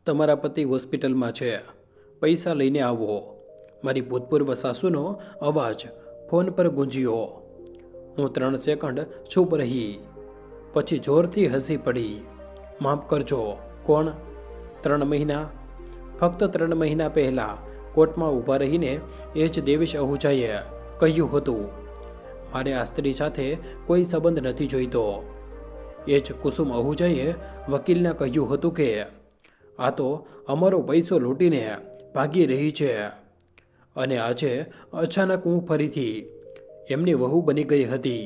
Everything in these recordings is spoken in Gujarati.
તમારા પતિ હોસ્પિટલમાં છે, પૈસા લઈને આવો. મારી ભૂતપૂર્વ સાસુનો અવાજ ફોન પર ગુંજ્યો. હું 3 સેકન્ડ ચૂપ રહી, પછી જોરથી હસી પડી. માફ કરજો, કોણ? 3 મહિના? ફક્ત 3 મહિના પહેલાં કોર્ટમાં ઊભા રહીને એ જ દેવેશ આહુજાએ કહ્યું હતું, મારે આ સ્ત્રી સાથે કોઈ સંબંધ નથી જોઈતો. એ જ કુસુમ આહુજાએ વકીલને કહ્યું હતું કે આ તો અમારો પૈસો લૂંટીને ભાગી રહી છે. અને આજે અચાનક હું ફરીથી એમની વહુ બની ગઈ હતી,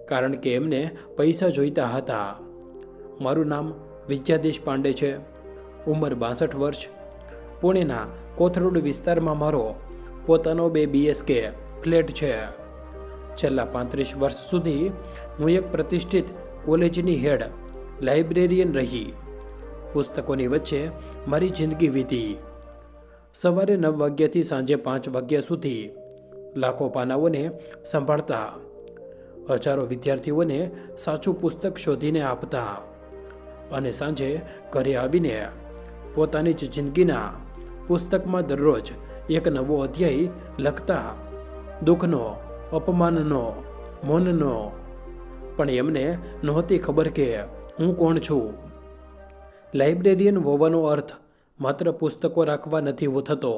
કારણ કે એમને પૈસા જોઈતા હતા. મારું નામ વિદ્યા દેશપાંડે છે, ઉંમર 62 વર્ષ. પુણેના કોથરૂડ વિસ્તારમાં મારો પોતાનો 2 BHK ફ્લેટ છે. છેલ્લા 35 વર્ષ સુધી હું એક પ્રતિષ્ઠિત કોલેજની હેડ લાઇબ્રેરિયન રહી. પુસ્તકોની વચ્ચે મારી જિંદગી વીતી. સવારે 9 વાગ્યાથી સાંજે 5 વાગ્યા સુધી લાખો પાનાઓને સંભાળતા, હજારો વિદ્યાર્થીઓને સાચું પુસ્તક શોધીને આપતા, અને સાંજે ઘરે આવીને પોતાની જ જિંદગીના પુસ્તકમાં દરરોજ એક નવો અધ્યાય લખતા. દુઃખનો, અપમાનનો, મૌનનો. પણ એમને નહોતી ખબર કે હું કોણ છું. લાઇબ્રેરિયન હોવાનો અર્થ માત્ર પુસ્તકો રાખવા નથી થતો.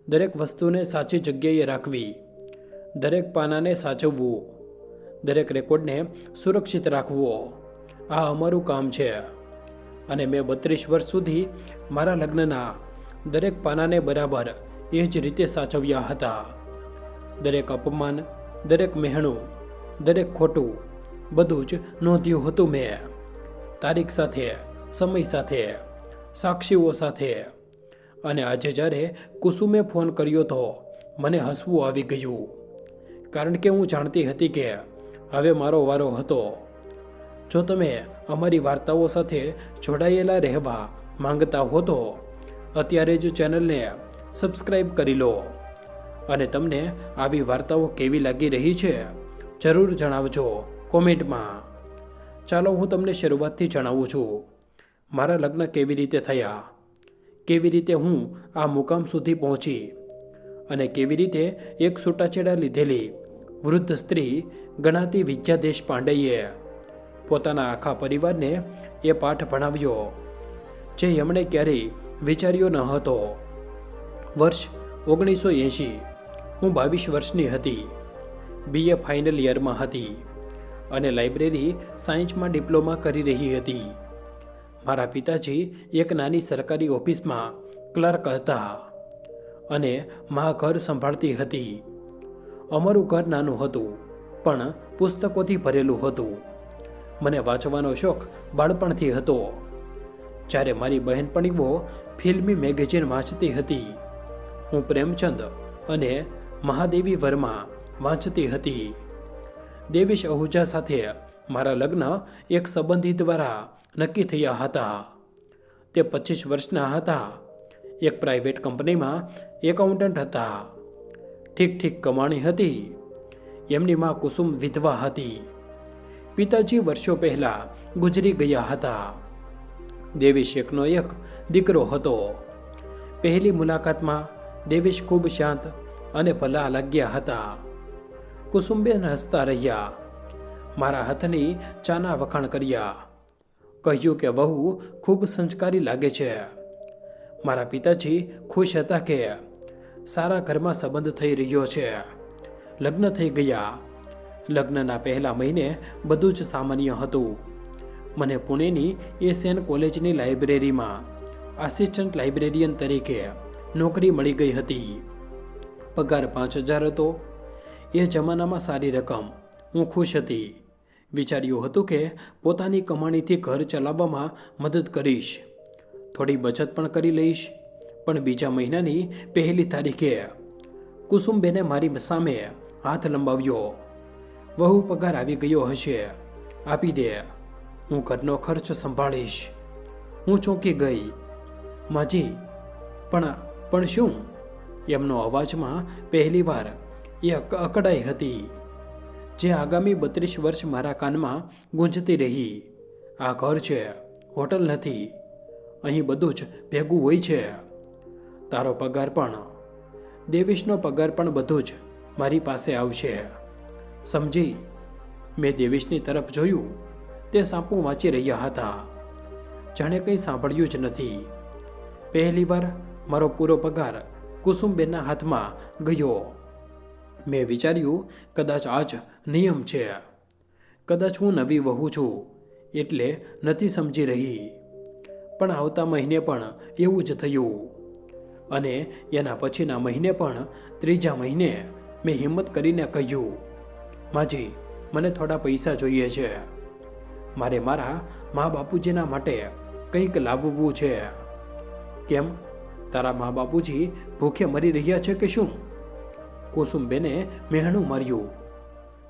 દરેક વસ્તુને સાચી જગ્યાએ રાખવી, દરેક પાનાને સાચવવું, દરેક રેકોર્ડને સુરક્ષિત રાખવો. આ અમારું કામ છે. અને મેં 32 વર્ષ સુધી મારા લગ્નના દરેક પાનાને બરાબર એ જ રીતે સાચવ્યા હતા. દરેક અપમાન, દરેક મહેણું, દરેક ખોટું, બધું જ નોંધ્યું હતું મેં. તારીખ સાથે, સમય સાથે, સાક્ષીઓ સાથે. અને આજે જ્યારે કુસુમે ફોન કર્યો તો મને હસવું આવી ગયું, કારણ કે હું જાણતી હતી કે હવે મારો વારો હતો. જો તમે અમારી વાર્તાઓ સાથે જોડાયેલા રહેવા માંગતા હો તો અત્યારે જ ચેનલને સબસ્ક્રાઈબ કરી લો. અને તમને આવી વાર્તાઓ કેવી લાગી રહી છે જરૂર જણાવજો કોમેન્ટમાં. ચાલો હું તમને શરૂઆતથી જણાવું છું. મારા લગ્ન કેવી રીતે થયા, કેવી રીતે હું આ મુકામ સુધી પહોંચી, અને કેવી રીતે એક છૂટાછેડા લીધેલી વૃદ્ધ સ્ત્રી ગણાતી વિદ્યા દેશપાંડેએ પોતાના આખા પરિવારને એ પાઠ ભણાવ્યો જે એમણે ક્યારેય વિચાર્યો ન હતો. વર્ષ 1980. હું 22 વર્ષની હતી. BA ફાઇનલ યરમાં હતી અને લાઇબ્રેરી સાયન્સમાં ડિપ્લોમા કરી રહી હતી. મારા પિતાજી એક નાની સરકારી ઓફિસમાં ક્લર્ક હતા અને મા ઘર સંભાળતી હતી. અમારું ઘર નાનું હતું પણ પુસ્તકોથી ભરેલું હતું. મને વાંચવાનો શોખ બાળપણથી હતો. જ્યારે મારી બહેનપણીઓ ફિલ્મી મેગેઝિન વાંચતી હતી, હું પ્રેમચંદ અને મહાદેવી વર્મા વાંચતી હતી. દેવેશ આહુજા સાથે મારા લગ્ન એક સંબંધી દ્વારા નક્કી થયા હતા. તે 25 વર્ષના હતા. એક પ્રાઇવેટ કંપનીમાં એકાઉન્ટન્ટ હતા. ઠીક કમાણી હતી. એમની માં કુસુમ વિધવા હતી. પિતાજી વર્ષો પહેલાં ગુજરી ગયા હતા. દેવેશ એકનો એક દીકરો હતો. પહેલી મુલાકાતમાં દેવેશ ખૂબ શાંત અને ભલા લાગ્યા હતા. કુસુમબેન હસતા રહ્યા. મારા હાથની ચાના વખાણ કર્યા. કહ્યું કે વહુ ખૂબ સંસ્કારી લાગે છે. મારા પિતાજી ખુશ હતા કે સારા ઘરમાં સંબંધ થઈ રહ્યો છે. લગ્ન થઈ ગયા. લગ્નના પહેલા મહિને બધું જ સામાન્ય હતું. મને પુણેની SN કોલેજની લાઇબ્રેરીમાં આસિસ્ટન્ટ લાઇબ્રેરિયન તરીકે નોકરી મળી ગઈ હતી. પગાર 5000 હતો. એ જમાનામાં સારી રકમ. હું ખુશ હતી. વિચાર્યું હતું કે પોતાની કમાણીથી ઘર ચલાવવામાં મદદ કરીશ, થોડી બચત પણ કરી લઈશ. પણ બીજા મહિનાની 1લી તારીખે કુસુમબેને મારી સામે હાથ લંબાવ્યો. વહુ પગાર આવી ગયો હશે, આપી દે, હું ઘરનો ખર્ચ સંભાળીશ. હું ચોંકી ગઈ. માજી, પણ શું? એમનો અવાજમાં પહેલીવાર એ અકળાઈ હતી જે આગામી 32 વર્ષ મારા કાનમાં ગુંજતી રહી. આ ઘર છે, હોટલ નથી. અહીં બધું જ ભેગું હોય છે. તારો પગાર પણ, દેવેશનો પગાર પણ બધું જ મારી પાસે આવશે. સમજી? મેં દેવેશની તરફ જોયું. તે સાંપું વાંચી રહ્યા હતા. જાણે કંઈ સાંભળ્યું જ નથી. પહેલીવાર મારો પૂરો પગાર કુસુમબેનના હાથમાં ગયો. મેં વિચાર્યું કદાચ આ જ નિયમ છે. કદાચ હું નવી વહુ છું એટલે નથી સમજી રહી. પણ આવતા મહિને પણ એવું જ થયું. અને એના પછીના મહિને પણ, ત્રીજા મહિને મેં હિંમત કરીને કહ્યું, માજી, મને થોડા પૈસા જોઈએ છે. મારે મારા મા બાપુજીના માટે કંઈક લાવવું છે. કેમ, તારા મા બાપુજી ભૂખે મરી રહ્યા છે કે શું? કુસુમબેને મહેણું માર્યું.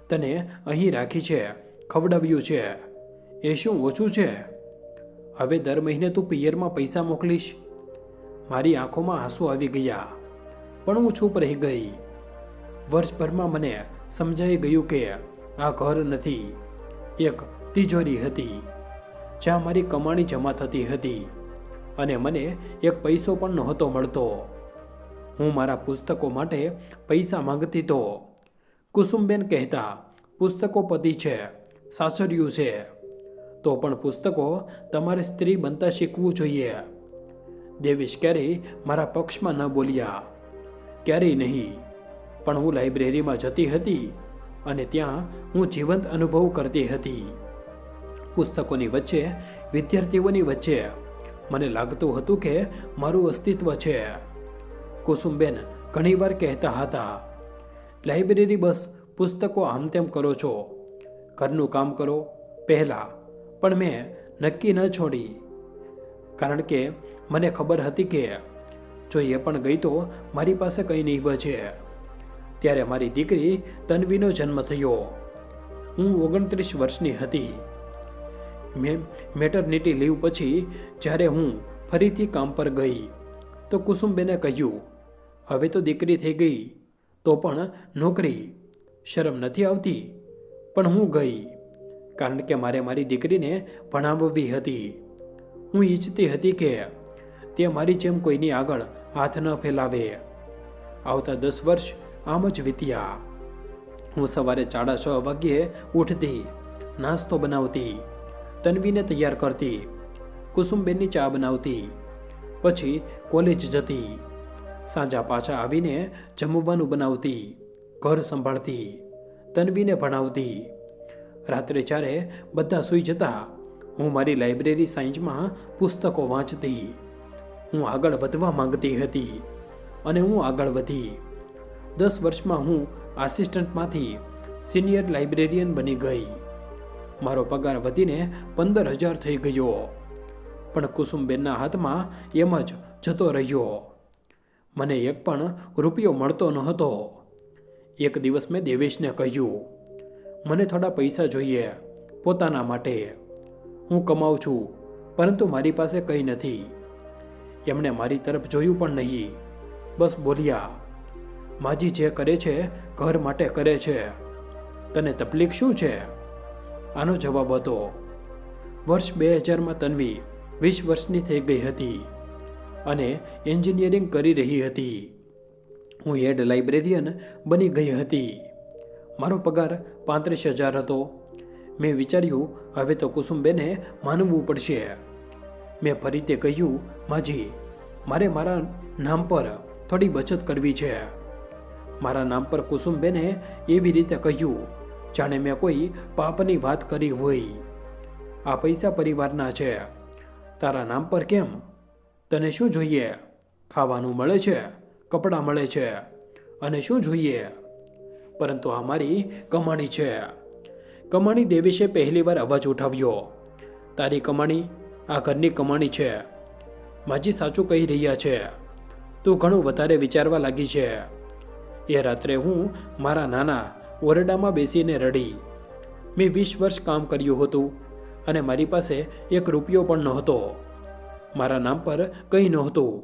તને અહીં રાખી છે, ખવડાવ્યું છે, એ શું ઓછું છે? હવે દર મહિને તું પિયરમાં પૈસા મોકલીશ? મારી આંખોમાં આંસુ આવી ગયા, પણ હું ચૂપ રહી ગઈ. વર્ષભરમાં મને સમજાઈ ગયું કે આ ઘર નથી, એક તિજોરી હતી, જ્યાં મારી કમાણી જમા થતી હતી અને મને એક પૈસો પણ નહોતો મળતો. હું મારા પુસ્તકો માટે પૈસા માંગતી તો કુસુમબેન કહેતા, પુસ્તકો પતિ છે, સાસરિયું છે, તો પણ પુસ્તકો તમારે સ્ત્રી બનતા શીખવું જોઈએ. દેવેશ ક્યારેય મારા પક્ષમાં ન બોલ્યા, ક્યારેય નહીં. પણ હું લાઇબ્રેરીમાં જતી હતી અને ત્યાં હું જીવંત અનુભવ કરતી હતી. પુસ્તકોની વચ્ચે, વિદ્યાર્થીઓની વચ્ચે મને લાગતું હતું કે મારું અસ્તિત્વ છે. કુસુમબેન ઘણીવાર કહેતા હતા, લાઇબ્રેરી બસ પુસ્તકો આમ તેમ કરો છો, ઘરનું કામ કરો પહેલાં. પણ મેં નક્કી ન છોડી, કારણ કે મને ખબર હતી કે જો એ પણ ગઈ તો મારી પાસે કંઈ નહીં બચે. ત્યારે મારી દીકરી તન્વીનો જન્મ થયો. હું 29 વર્ષની હતી. મેટર્નિટી લીવ પછી જ્યારે હું ફરીથી કામ પર ગઈ તો કુસુમબેને કહ્યું, હવે તો દીકરી થઈ ગઈ તો પણ નોકરી, શરમ નથી આવતી? પણ હું ગઈ, કારણ કે મારે મારી દીકરીને ભણાવવી હતી. હું ઈચ્છતી હતી કે તે મારી જેમ કોઈની આગળ હાથ ન ફેલાવે. આવતા 10 વર્ષ આમ જ વીત્યા. હું સવારે 6:30 વાગ્યે ઉઠતી, નાસ્તો બનાવતી, તન્વીને તૈયાર કરતી, કુસુમબેનની ચા બનાવતી, પછી કોલેજ જતી, સાંજા પાછા આવીને જમવાનું બનાવતી, ઘર સંભાળતી, તન્વીને ભણાવતી. રાત્રે જ્યારે બધા સૂઈ જતા, હું મારી લાઇબ્રેરી સાયન્સમાં પુસ્તકો વાંચતી. હું આગળ વધવા માંગતી હતી અને હું આગળ વધી. 10 વર્ષમાં હું આસિસ્ટન્ટમાંથી સિનિયર લાઇબ્રેરિયન બની ગઈ. મારો પગાર વધીને 15,000 થઈ ગયો. પણ કુસુમબેનના હાથમાં એમ જ જતો રહ્યો. મને એક પણ રૂપિયો મળતો નહોતો. એક દિવસ મેં દેવેશને કહ્યું, મને થોડા પૈસા જોઈએ પોતાના માટે. હું કમાઉં છું, પરંતુ મારી પાસે કંઈ નથી. એમણે મારી તરફ જોયું પણ નહીં. બસ બોલ્યા, માજી જે કરે છે ઘર માટે કરે છે, તને તકલીફ શું છે? આનો જવાબ હતો. વર્ષ 2000માં તન્વી 20 વર્ષની થઈ ગઈ હતી અને એન્જિનિયરિંગ કરી રહી હતી. હું હેડ લાઇબ્રેરિયન બની ગઈ હતી. મારો પગાર 35,000 હતો. મેં વિચાર્યું, હવે તો કુસુમબેને માનવું પડશે. મેં ફરી તે કહ્યું, માજી, મારે મારા નામ પર થોડી બચત કરવી છે. મારા નામ પર કુસુમબેને એવી રીતે કહ્યું જાણે મેં કોઈ પાપની વાત કરી હોય. આ પૈસા પરિવારના છે, તારા નામ પર કેમ? તને શું જોઈએ? ખાવાનું મળે છે, કપડાં મળે છે, અને શું જોઈએ? પરંતુ આ મારી કમાણી છે. કમાણી. દેવેશે પહેલીવાર અવાજ ઉઠાવ્યો. તારી કમાણી આ ઘરની કમાણી છે. માજી સાચું કહી રહ્યા છે. તું ઘણું વધારે વિચારવા લાગી છે. એ રાત્રે હું મારા નાના ઓરડામાં બેસીને રડી. મેં 20 વર્ષ કામ કર્યું હતું અને મારી પાસે એક રૂપિયો પણ નહોતો. મારા નામ પર કંઈ નહોતું.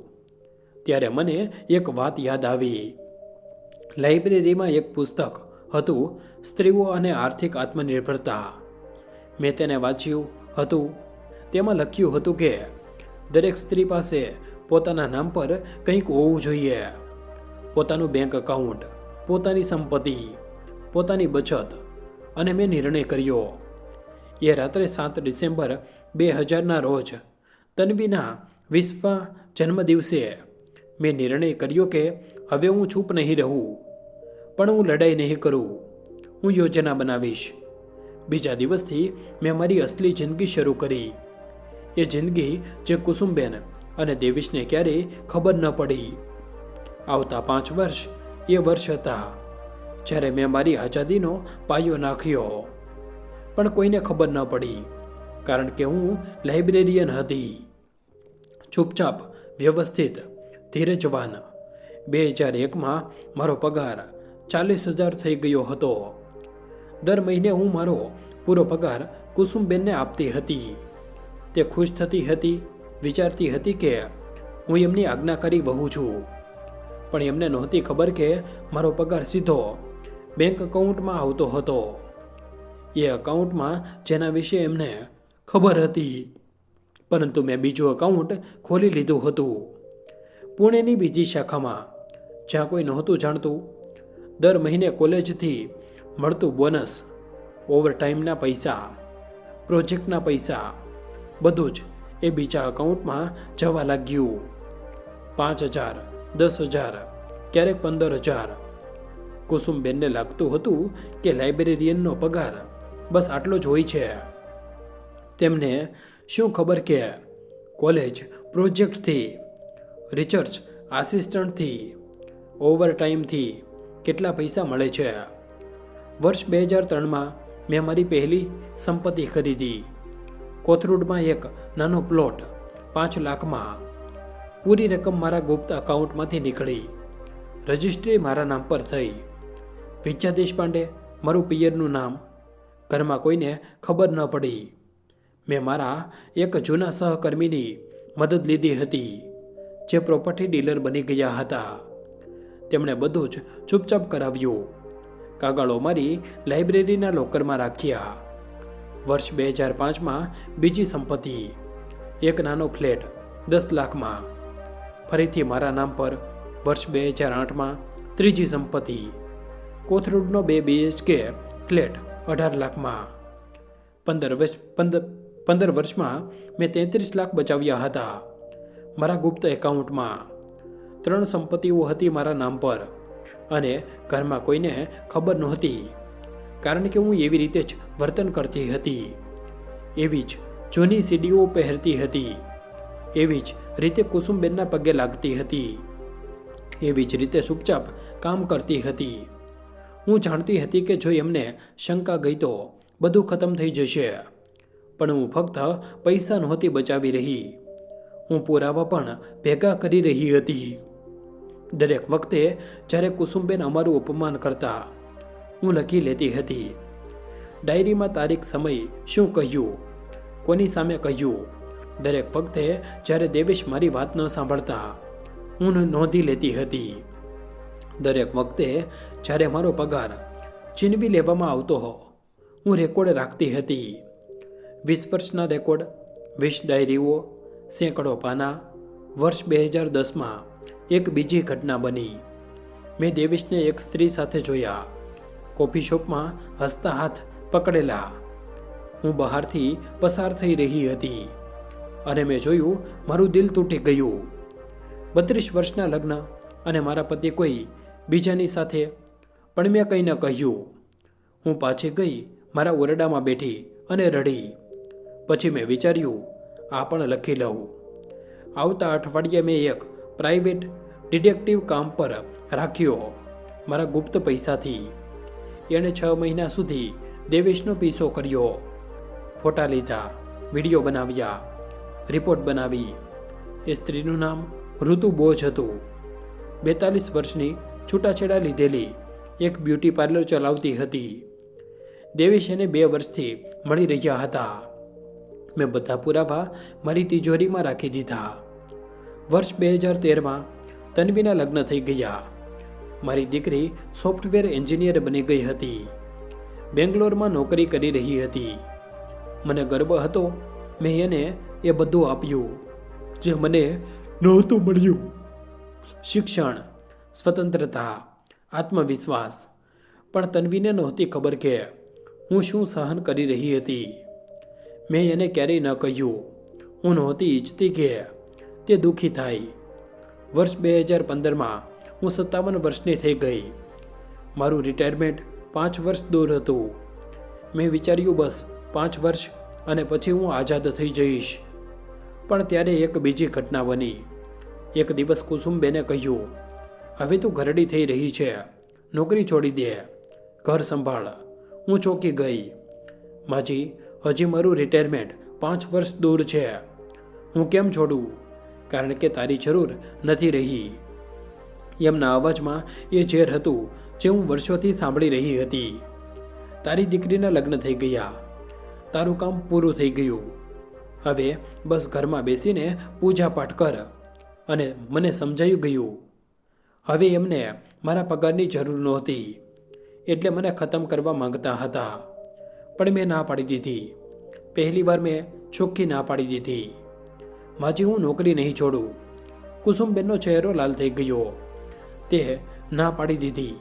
ત્યારે મને એક વાત યાદ આવી. લાઇબ્રેરીમાં એક પુસ્તક હતું, સ્ત્રીઓ અને આર્થિક આત્મનિર્ભરતા. મેં તેને વાંચ્યું હતું. તેમાં લખ્યું હતું કે દરેક સ્ત્રી પાસે પોતાના નામ પર કંઈક હોવું જોઈએ. પોતાનું બેંક એકાઉન્ટ, પોતાની સંપત્તિ, પોતાની બચત. અને મેં નિર્ણય કર્યો. એ રાત્રે 7 ડિસેમ્બર 2000ના રોજ તન્વીના 20મા જન્મદિવસે મેં નિર્ણય કર્યો કે હવે હું ચૂપ નહીં રહું, પણ હું લડાઈ નહીં કરું. હું યોજના બનાવીશ. બીજા દિવસથી મેં મારી અસલી જિંદગી શરૂ કરી. એ જિંદગી જે કુસુમબેન અને દેવેશને ક્યારેય ખબર ન પડી. આવતા 5 વર્ષ એ વર્ષ હતા જ્યારે મેં મારી આઝાદીનો પાયો નાખ્યો. પણ કોઈને ખબર ન પડી, કારણ કે હું લાઇબ્રેરિયન હતી. ચૂપચાપ, વ્યવસ્થિત, ધીરજવાન. 2001માં મારો પગાર 40,000 થઈ ગયો હતો. દર મહિને હું મારો પૂરો પગાર કુસુમબેનને આપતી હતી. તે ખુશ થતી હતી, વિચારતી હતી કે હું એમની આજ્ઞાકારી વહુ છું. પણ એમને નહોતી ખબર કે મારો પગાર સીધો બેંક એકાઉન્ટમાં આવતો હતો. એ એકાઉન્ટમાં જેના વિશે એમને ખબર હતી. પરંતુ મેં બીજું એકાઉન્ટ ખોલી લીધું હતું, પુણેની બીજી શાખામાં, જ્યાં કોઈ નહોતું જાણતું. દર મહિને કોલેજથી મળતું બોનસ, ઓવરટાઈમના પૈસા, પ્રોજેક્ટના પૈસા, બધું જ એ બીજા એકાઉન્ટમાં જવા લાગ્યું. 5,000, 10,000, ક્યારેક 15,000. કુસુમબેનને લાગતું હતું કે લાઇબ્રેરિયનનો પગાર બસ આટલો જ હોય છે. તેમને શું ખબર કે કોલેજ પ્રોજેક્ટથી, રિસર્ચ આસિસ્ટન્ટથી, ઓવરટાઈમથી કેટલા પૈસા મળે છે. વર્ષ 2003માં મેં મારી પહેલી સંપત્તિ ખરીદી. કોથરૂડમાં એક નાનો પ્લોટ 5 લાખમાં. પૂરી રકમ મારા ગુપ્ત એકાઉન્ટમાંથી નીકળી. રજિસ્ટ્રી મારા નામ પર થઈ. વિદ્યા દેશપાંડે મારું પિયરનું નામ. ઘરમાં કોઈને ખબર ન પડી. મેં મારા એક જૂના સહકર્મીની મદદ લીધી હતી, જે પ્રોપર્ટી ડીલર બની ગયા હતા. તેમણે બધું જ ચૂપચાપ કરાવ્યું. કાગળો મારી લાઇબ્રેરીના લોકરમાં રાખ્યા. વર્ષ 2005માં બીજી સંપત્તિ, એક નાનો ફ્લેટ 10 લાખમાં, ફરીથી મારા નામ પર. વર્ષ 2008માં ત્રીજી સંપત્તિ, કોથરૂડનો 2 BHK ફ્લેટ 18 લાખમાં. 15 વર્ષમાં મેં 33 લાખ બચાવ્યા હતા મારા ગુપ્ત એકાઉન્ટમાં. 3 સંપત્તિઓ હતી મારા નામ પર, અને ઘરમાં કોઈને ખબર નહોતી, કારણ કે હું એવી રીતે જ વર્તન કરતી હતી. એવી જ જૂની સીડીઓ પહેરતી હતી. એવી જ રીતે કુસુમબેનના પગે લાગતી હતી. એવી જ રીતે ચૂપચાપ કામ કરતી હતી. હું જાણતી હતી કે જો એમને શંકા ગઈ તો બધું ખતમ થઈ જશે. પણ હું ફક્ત પૈસા નહોતી બચાવી રહી, હું પુરાવા પણ ભેગા કરી રહી હતી. દરેક વખતે જ્યારે કુસુમબેન અમારું અપમાન કરતા, હું લખી લેતી હતી. ડાયરીમાં તારીખ, સમય, શું કહ્યું, કોની સામે કહ્યું. દરેક વખતે જ્યારે દેવેશ મારી વાત ન સાંભળતા, હું નોંધી લેતી હતી. દરેક વખતે જ્યારે મારો પગાર ચીનવી લેવામાં આવતો, હું રેકોર્ડ રાખતી હતી. 20 વર્ષના રેકોર્ડ, 20 ડાયરીઓ, સેંકડો પાના. વર્ષ 2010માં એક બીજી ઘટના બની. મેં દેવેશને એક સ્ત્રી સાથે જોયા, કોફી શોપમાં હસતા હાથ પકડેલા. હું બહારથી પસાર થઈ રહી હતી અને મેં જોયું મારું દિલ તૂટી ગયું. 32 વર્ષના લગ્ન અને મારા પતિ કોઈ બીજાની સાથે, પણ મેં કંઈ ન કહ્યું. હું પાછી ગઈ મારા ઓરડામાં બેઠી અને રડી. પછી મેં વિચાર્યું, આ પણ લખી લઉં. આવતા અઠવાડિયે મેં એક પ્રાઇવેટ ડિટેક્ટિવ કામ પર રાખ્યો મારા ગુપ્ત પૈસાથી. એણે 6 મહિના સુધી દેવેશનો પીછો કર્યો. ફોટા લીધા, વિડીયો બનાવ્યા, રિપોર્ટ બનાવી. એ સ્ત્રીનું નામ ઋતુ બોઝ હતું. 42 વર્ષની, છૂટાછેડા લીધેલી, એક બ્યુટી પાર્લર ચલાવતી હતી. દેવેશ એને 2 વર્ષથી મળી રહ્યા હતા. મેં બધા પુરાવા મારી તિજોરીમાં રાખી દીધા. વર્ષ 2013માં તન્વીના લગ્ન થઈ ગયા. મારી દીકરી સોફ્ટવેર એન્જિનિયર બની ગઈ હતી. બેંગ્લોરમાં નોકરી કરી રહી હતી. મને ગર્વ હતો. મેં એને એ બધું આપ્યું. જે મને નહોતું મળ્યું. શિક્ષણ, સ્વતંત્રતા, આત્મવિશ્વાસ. પણ તન્વીને નહોતી ખબર કે હું શું સહન કરી રહી હતી. મેં એને ક્યારેય ન કહ્યું. હું નહોતી ઈચ્છતી કે તે દુઃખી થાય. વર્ષ 2015માં હું 57 વર્ષની થઈ ગઈ. મારું રિટાયરમેન્ટ 5 વર્ષ દૂર હતું. મેં વિચાર્યું બસ 5 વર્ષ અને પછી હું આઝાદ થઈ જઈશ. પણ ત્યારે એક બીજી ઘટના બની. એક દિવસ કુસુમબેને કહ્યું, હવે તું ઘરડી થઈ રહી છે, નોકરી છોડી દે, ઘર સંભાળ. હું ચોંકી ગઈ. માજી, હજી મારું રિટાયરમેન્ટ 5 વર્ષ દૂર છે. હું કેમ છોડું? કારણ કે તારી જરૂર નથી રહી. એમના અવાજમાં એ ઝેર હતું જે હું વર્ષોથી સાંભળી રહી હતી. તારી દીકરીના લગ્ન થઈ ગયા, તારું કામ પૂરું થઈ ગયું. હવે બસ ઘરમાં બેસીને પૂજા પાઠ કર. અને મને સમજાયું ગયું. હવે એમને મારા પગારની જરૂર નહોતી, એટલે મને ખતમ કરવા માંગતા હતા. પણ મેં ના પાડી દીધી. પહેલીવાર મેં ચોખ્ખી ના પાડી દીધી. માજી, હું નોકરી નહીં છોડું. કુસુમબેનનો ચહેરો લાલ થઈ ગયો. તે ના પાડી દીધી.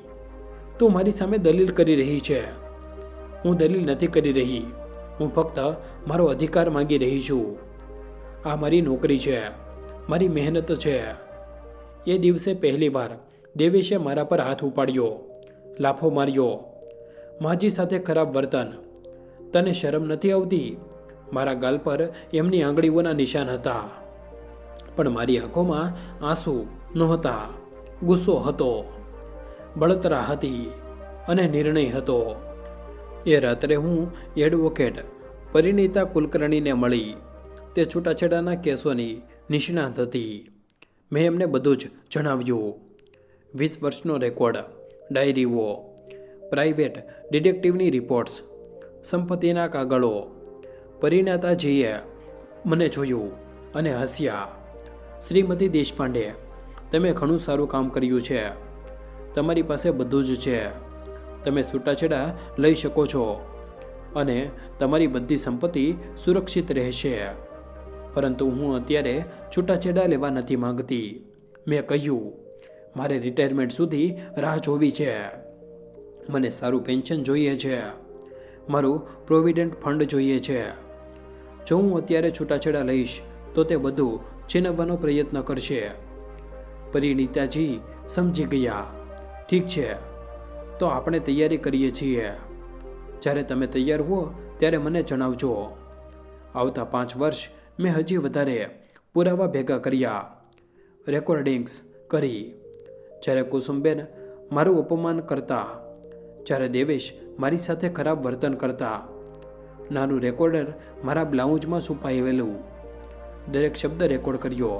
તું મારી સામે દલીલ કરી રહી છે. હું દલીલ નથી કરી રહી. હું ફક્ત મારો અધિકાર માંગી રહી છું. આ મારી નોકરી છે, મારી મહેનત છે. એ દિવસે પહેલીવાર દેવેશે મારા પર હાથ ઉપાડ્યો, લાફો માર્યો. માજી સાથે ખરાબ વર્તન. તને શરમ નથી આવતી? મારા ગાલ પર એમની આંગળીઓના નિશાન હતા. પણ મારી આંખોમાં આંસુ નહોતા. ગુસ્સો હતો, બળતરા હતી અને નિર્ણય હતો. એ રાત્રે હું એડવોકેટ પરિણીતા કુલકર્ણીને મળી. તે છૂટાછેડાના કેસોની નિષ્ણાત હતી. મેં એમને બધું જ જણાવ્યું. 20 વર્ષનો રેકોર્ડ, ડાયરીઓ, પ્રાઇવેટ ડિટેક્ટિવની રિપોર્ટ્સ, સંપત્તિના કાગળો. પરિણાતાજીએ મને જોયું અને હસ્યા. શ્રીમતી દેશપાંડે, તમે ઘણું સારું કામ કર્યું છે. તમારી પાસે બધું જ છે. તમે છૂટાછેડા લઈ શકો છો અને તમારી બધી સંપત્તિ સુરક્ષિત રહેશે. પરંતુ હું અત્યારે છૂટાછેડા લેવા નથી માંગતી. મેં કહ્યું, મારે રિટાયરમેન્ટ સુધી રાહ જોવી છે. મને સારું પેન્શન જોઈએ છે. મારું પ્રોવિડન્ટ ફંડ જોઈએ છે. જો હું અત્યારે છૂટાછેડા લઈશ તો તે બધું છીનવવાનો પ્રયત્ન કરશે. પરિણીતાજી સમજી ગયા. ઠીક છે, તો આપણે તૈયારી કરીએ છીએ. જ્યારે તમે તૈયાર હો ત્યારે મને જણાવજો. આવતા 5 વર્ષ મેં હજી વધારે પુરાવા ભેગા કર્યા, રેકોર્ડિંગ્સ કરી. જ્યારે કુસુમબેન મારું અપમાન કરતા, જ્યારે દેવેશ મારી સાથે ખરાબ વર્તન કરતા. નાનું રેકોર્ડર મારા બ્લાઉઝમાં છુપાયેલું. દરેક શબ્દ રેકોર્ડ કર્યો.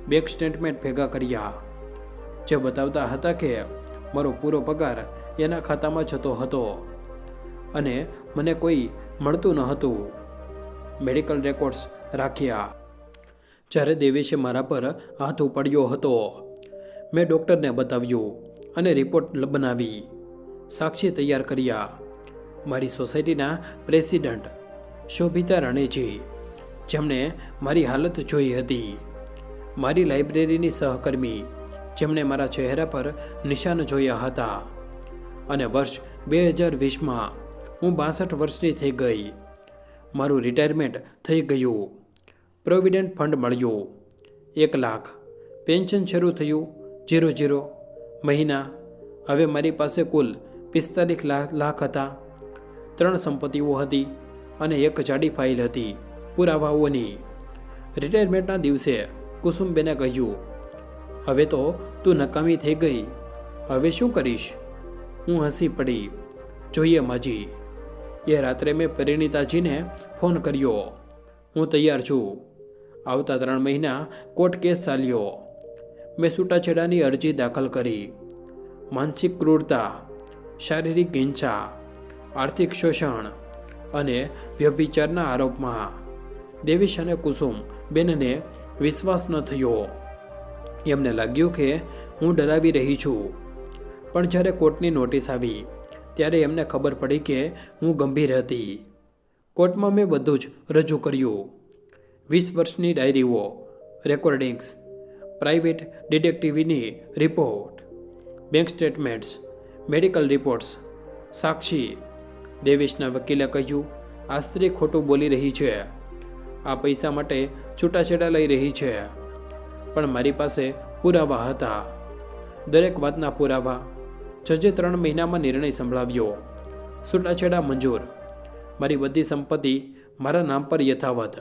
બેંક સ્ટેટમેન્ટ ભેગા કર્યા, જે બતાવતા હતા કે મારો પૂરો પગાર એના ખાતામાં જતો હતો અને મને કોઈ મળતું ન હતું. મેડિકલ રેકોર્ડ્સ રાખ્યા. જ્યારે દેવેશે મારા પર હાથ ઉપાડ્યો હતો, મેં ડૉક્ટરને બતાવ્યું અને રિપોર્ટ બનાવી, સાક્ષી તૈયાર કર્યા. મારી સોસાયટીના પ્રેસિડન્ટ શોભિતા રાણેજી, જેમણે મારી હાલત જોઈ હતી. મારી લાઇબ્રેરીની સહકર્મી, જેમણે મારા ચહેરા પર નિશાન જોયા હતા. અને વર્ષ 2020માં હું 62 વર્ષની થઈ ગઈ. મારું રિટાયરમેન્ટ થઈ ગયું. પ્રોવિડન્ટ ફંડ મળ્યું 1 લાખ. પેન્શન શરૂ થયું 0 મહિના. હવે મારી પાસે કુલ 45 લાખ હતા. 3 સંપત્તિઓ હતી અને એક જાડી ફાઇલ હતી પુરાવાઓની. રિટાયરમેન્ટના દિવસે કુસુમબેને કહ્યું, હવે તો તું નકામી થઈ ગઈ, હવે શું કરીશ? હું હસી પડી. જોઈએ માજી. એ રાત્રે મેં પરિણીતાજીને ફોન કર્યો. હું તૈયાર છું. આવતા 3 મહિના કોર્ટ કેસ ચાલ્યો. મેં છૂટાછેડાની અરજી દાખલ કરી. માનસિક ક્રૂરતા, શારીરિક હિંસા, આર્થિક શોષણ અને વ્યભિચારના આરોપમાં દેવેશ અને કુસુમ બેનને વિશ્વાસ ન થયો. એમને લાગ્યું કે હું ડરાવી રહી છું. પણ જ્યારે કોર્ટની નોટિસ આવી ત્યારે એમને ખબર પડી કે હું ગંભીર હતી. કોર્ટમાં મેં બધું જ રજૂ કર્યું. 20 વર્ષની ડાયરીઓ, રેકોર્ડિંગ્સ, પ્રાઇવેટ ડિટેક્ટિવની report, bank statements, medical reports, સાક્ષી. દેવેશના વકીલે કહ્યું, આ સ્ત્રી ખોટું બોલી રહી છે. આ પૈસા માટે છૂટાછેડા લઈ રહી છે. પણ મારી પાસે પુરાવા હતા, દરેક વાતના પુરાવા. જજે 3 મહિનામાં નિર્ણય સંભળાવ્યો. છૂટાછેડા મંજૂર. મારી બધી સંપત્તિ મારા નામ પર યથાવત.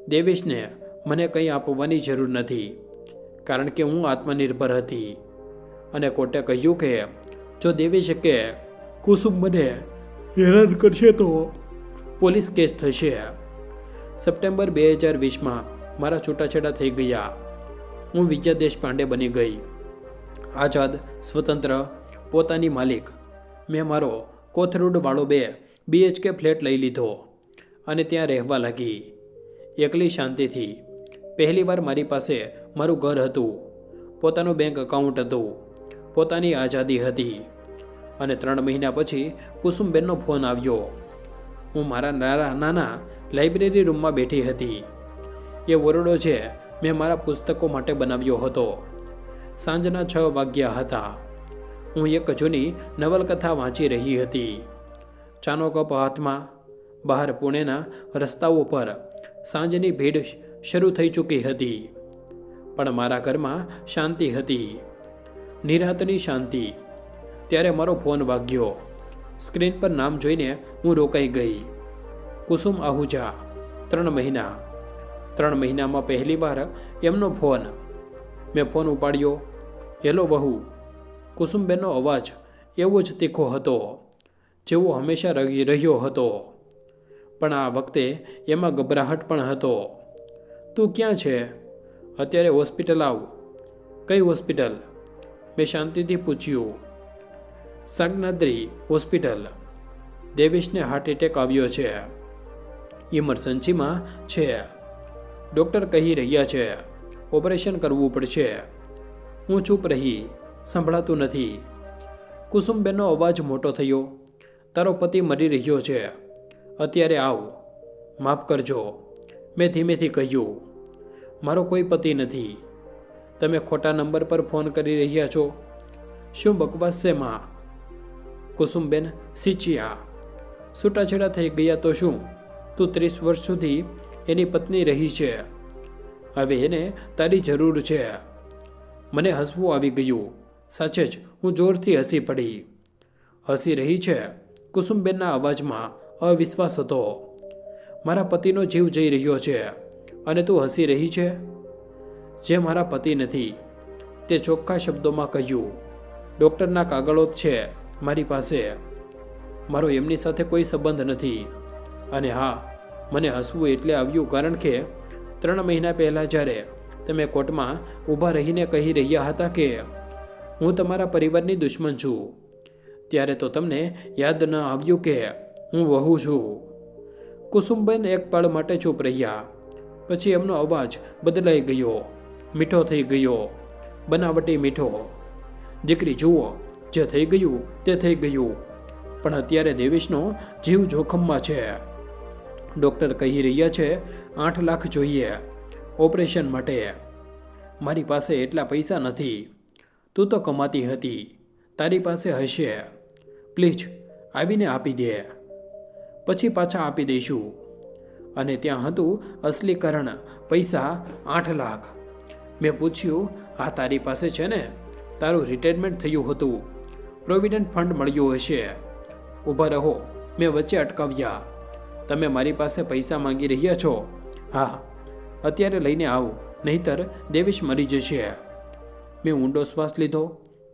દેવેશને મને કંઈ આપવાની જરૂર નથી, કારણ કે હું આત્મનિર્ભર હતી. અને કોર્ટે કહ્યું કે જો દેવેશ કે કુસુમ મને હેરાન કરશે તો પોલીસ કેસ થશે. સપ્ટેમ્બર 2020માં મારા છૂટાછેડા થઈ ગયા. હું વિજયા દેશપાંડે બની ગઈ. આઝાદ, સ્વતંત્ર, પોતાની માલિક. મેં મારો કોથરૂડવાળો 2 BHK ફ્લેટ લઈ લીધો અને ત્યાં રહેવા લાગી, એકલી શાંતિથી. પહેલીવાર મારી પાસે મારું ઘર હતું, પોતાનું બેંક એકાઉન્ટ હતું, પોતાની આઝાદી હતી. અને 3 મહિના પછી કુસુમબેનનો ફોન આવ્યો. હું મારા નાના લાઇબ્રેરી રૂમમાં બેઠી હતી. એ ઓરડો છે મેં મારા પુસ્તકો માટે બનાવ્યો હતો. સાંજના 6 વાગ્યા હતા. હું એક જૂની નવલકથા વાંચી રહી હતી, ચાનો કપ હાથમાં. બહાર પુણેના રસ્તાઓ પર સાંજની ભીડ શરૂ થઈ ચૂકી હતી, પણ મારા ઘરમાં શાંતિ હતી, નિરાંતની શાંતિ. ત્યારે મારો ફોન વાગ્યો. સ્ક્રીન પર નામ જોઈને હું રોકાઈ ગઈ. કુસુમ આહુજા. 3 મહિના. 3 મહિનામાં પહેલીવાર એમનો ફોન. મેં ફોન ઉપાડ્યો. હેલો વહુ. કુસુમબેનનો અવાજ એવો જ તીખો હતો જેવો હંમેશા રહ્યો હતો, પણ આ વખતે એમાં ગભરાહટ પણ હતો. તું ક્યાં છે? અત્યારે હોસ્પિટલ આવ. કઈ હોસ્પિટલ? મેં શાંતિથી પૂછ્યું. સાગનાદ્રી હોસ્પિટલ. દેવેશને હાર્ટ એટેક આવ્યો છે, ઇમરજન્સીમાં છે. ડૉક્ટર કહી રહ્યા છે ઓપરેશન કરવું પડશે. હું ચૂપ રહી, સંભળાતું નથી. કુસુમબેનનો અવાજ મોટો થયો. તારો પતિ મરી રહ્યો છે, અત્યારે આવ. માફ કરજો, મેં ધીમેથી કહ્યું. મારો કોઈ પતિ નથી. તમે ખોટા નંબર પર ફોન કરી રહ્યા છો. શું બકવાસ છે માં? કુસુમબેન સિંચિયા. છૂટાછેડા થઈ ગયા તો શું? તું 30 વર્ષ સુધી એની પત્ની રહી છે. હવે એને તારી જરૂર છે. મને હસવું આવી ગયું. સાચે જ હું જોરથી હસી પડી. હસી રહી છે? કુસુમબેનના અવાજમાં અવિશ્વાસ હતો. મારા પતિનો જીવ જઈ રહ્યો છે અને તું હસી રહી છે? જે મારા પતિ નથી, તે ચોખ્ખા શબ્દોમાં કહ્યું. ડૉક્ટરના કાગળો છે મારી પાસે. મારો એમની સાથે કોઈ સંબંધ નથી. અને હા, મને હસવું એટલે આવ્યું કારણ કે 3 મહિના પહેલાં જ્યારે તમે કોર્ટમાં ઊભા રહીને કહી રહ્યા હતા કે હું તમારા પરિવારની દુશ્મન છું, ત્યારે તો તમને યાદ ન આવ્યું કે હું વહુ છું. કુસુમબેન એક પળ માટે ચૂપ રહ્યા. પછી એમનો અવાજ બદલાઈ ગયો, મીઠો થઈ ગયો, બનાવટી મીઠો. દીકરી જુઓ, જે થઈ ગયું તે થઈ ગયું, પણ અત્યારે દેવેશનો જીવ જોખમમાં છે. ડૉક્ટર કહી રહ્યા છે 8 લાખ જોઈએ ઓપરેશન માટે. મારી પાસે એટલા પૈસા નથી. તું તો કમાતી હતી, તારી પાસે હશે. પ્લીઝ આવીને આપી દે, પછી પાછા આપી દઈશું. અને ત્યાં હતું અસલીકરણ, પૈસા 8 લાખ. મેં પૂછ્યું, આ તારી પાસે છે ને? તારું રિટાયરમેન્ટ થયું હતું, પ્રોવિડન્ટ ફંડ મળ્યું હશે. ઊભા રહો, મેં વચ્ચે અટકાવ્યા. તમે મારી પાસે પૈસા માંગી રહ્યા છો? હા, અત્યારે લઈને આવો, નહીંતર દેવેશ મરી જશે. મેં ઊંડો શ્વાસ લીધો.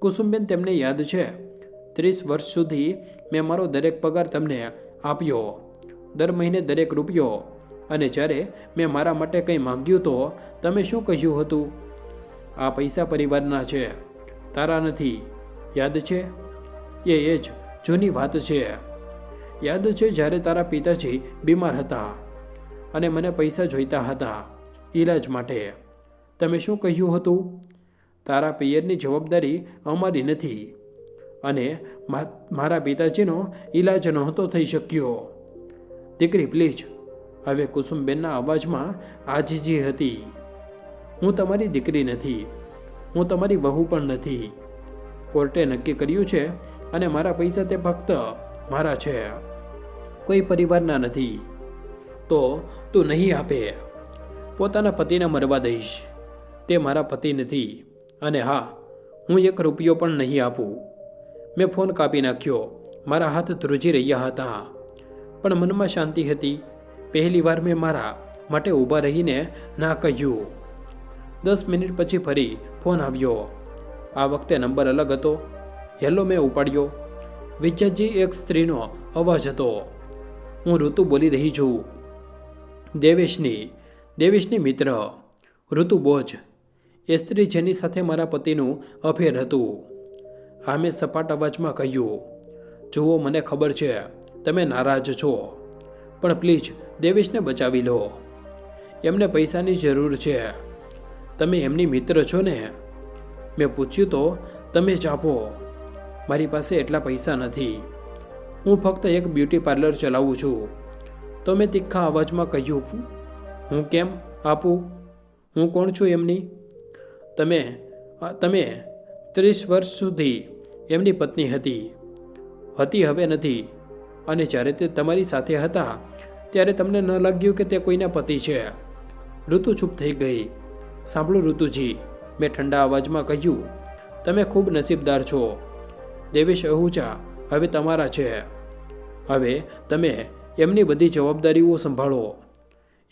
કુસુમબેન, તેમને યાદ છે 30 વર્ષ સુધી મેં મારો દરેક પગાર તમને આપ્યો, દર મહિને દરેક રૂપિયો. અને જ્યારે મેં મારા માટે કંઈ માંગ્યું તો તમે શું કહ્યું હતું? આ પૈસા પરિવારના છે, તારા નથી. યાદ છે? એ જ જૂની વાત છે. યાદ છે જ્યારે તારા પિતાજી બીમાર હતા અને મને પૈસા જોઈતા હતા ઈલાજ માટે. તમે શું કહ્યું હતું? તારા પિયરની જવાબદારી અમારી નથી અને મારા પિતાજીનો ઈલાજ નહોતો થઈ શક્યો. દીકરી પ્લીઝ. હવે કુસુમબેનના અવાજમાં આજીજી હતી. હું તમારી દીકરી નથી, હું તમારી વહુ પણ નથી. કોર્ટે નક્કી કર્યું છે અને મારા પૈસા તે ફક્ત મારા છે, કોઈ પરિવારના નથી. તો તું નહીં આપે? પોતાના પતિને મરવા દઈશ. તે મારા પતિ નથી. અને હા, હું 1 રૂપિયો પણ નહીં આપું. મેં ફોન કાપી નાખ્યો. મારા હાથ ધ્રુજી રહ્યા હતા, પણ મનમાં શાંતિ હતી. પહેલી વાર મેં મારા માટે ઊભા રહીને ના કહ્યું. 10 મિનિટ પછી ફરી ફોન આવ્યો. આ વખતે નંબર અલગ હતો. હેલો મેં ઉપાડ્યો. વિજયજી, એક સ્ત્રીનો અવાજ હતો. હું ઋતુ બોલી રહી છું. દેવેશની મિત્ર ઋતુ બોજ, એ સ્ત્રી જેની સાથે મારા પતિનું અફેર હતું. હા, મેં સપાટ અવાજમાં કહ્યું. જુઓ, મને ખબર છે તમે નારાજ છો, પણ પ્લીઝ દેવેશને બચાવી લો. એમને પૈસાની જરૂર છે. તમે એમની મિત્ર છો ને? મેં પૂછ્યું તો તમે જ આપો. મારી પાસે એટલા પૈસા નથી. હું ફક્ત એક બ્યુટી પાર્લર ચલાવું છું. તો મેં તીખા અવાજમાં કહ્યું, હું કેમ આપું? હું કોણ છું એમની? તમે 30 વર્ષ સુધી એમની પત્ની હતી, હવે નથી. અને જ્યારે તે તમારી સાથે હતા ત્યારે તમને ન લાગ્યું કે તે કોઈના પતિ છે? ઋતુ ચૂપ થઈ ગઈ. સાંભળો ઋતુજી, મેં ઠંડા અવાજમાં કહ્યું, તમે ખૂબ નસીબદાર છો. દેવેશ ahૂજા હવે તમારા છે. હવે તમે એમની બધી જવાબદારીઓ સંભાળો.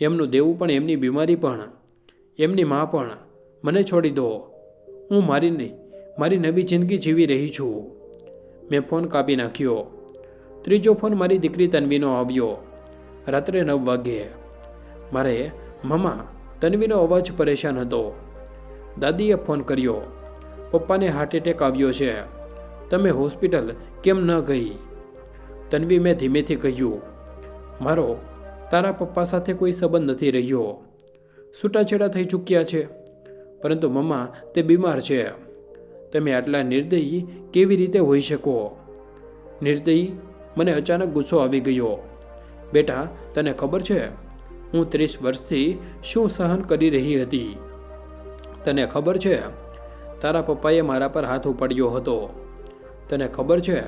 એમનું દેવું પણ, એમની બીમારી પણ, એમની મા પણ. મને છોડી દો. હું મારી નવી જિંદગી જીવી રહી છું. મેં ફોન કાપી નાખ્યો. ત્રીજો ફોન મારી દીકરી તન્વીનો આવ્યો. રાત્રે 9 વાગ્યે. મારે મમ્મા, તન્વીનો અવાજ પરેશાન હતો. દાદીએ ફોન કર્યો. પપ્પાને હાર્ટ એટેક આવ્યો છે. તમે હોસ્પિટલ કેમ ન ગઈ? તન્વી, મેં ધીમેથી કહ્યું, મારો તારા પપ્પા સાથે કોઈ સંબંધ નથી રહ્યો. છૂટાછેડા થઈ ચૂક્યા છે. પરંતુ મમ્મા, તે બીમાર છે. તમે આટલા નિર્દયી કેવી રીતે હોઈ શકો? નિર્દયી? મને અચાનક ગુસ્સો આવી ગયો. બેટા, તને ખબર છે હું 30 વર્ષથી શું સહન કરી રહી હતી? તને ખબર છે તારા પપ્પાએ મારા પર હાથ ઉપાડ્યો હતો? તને ખબર છે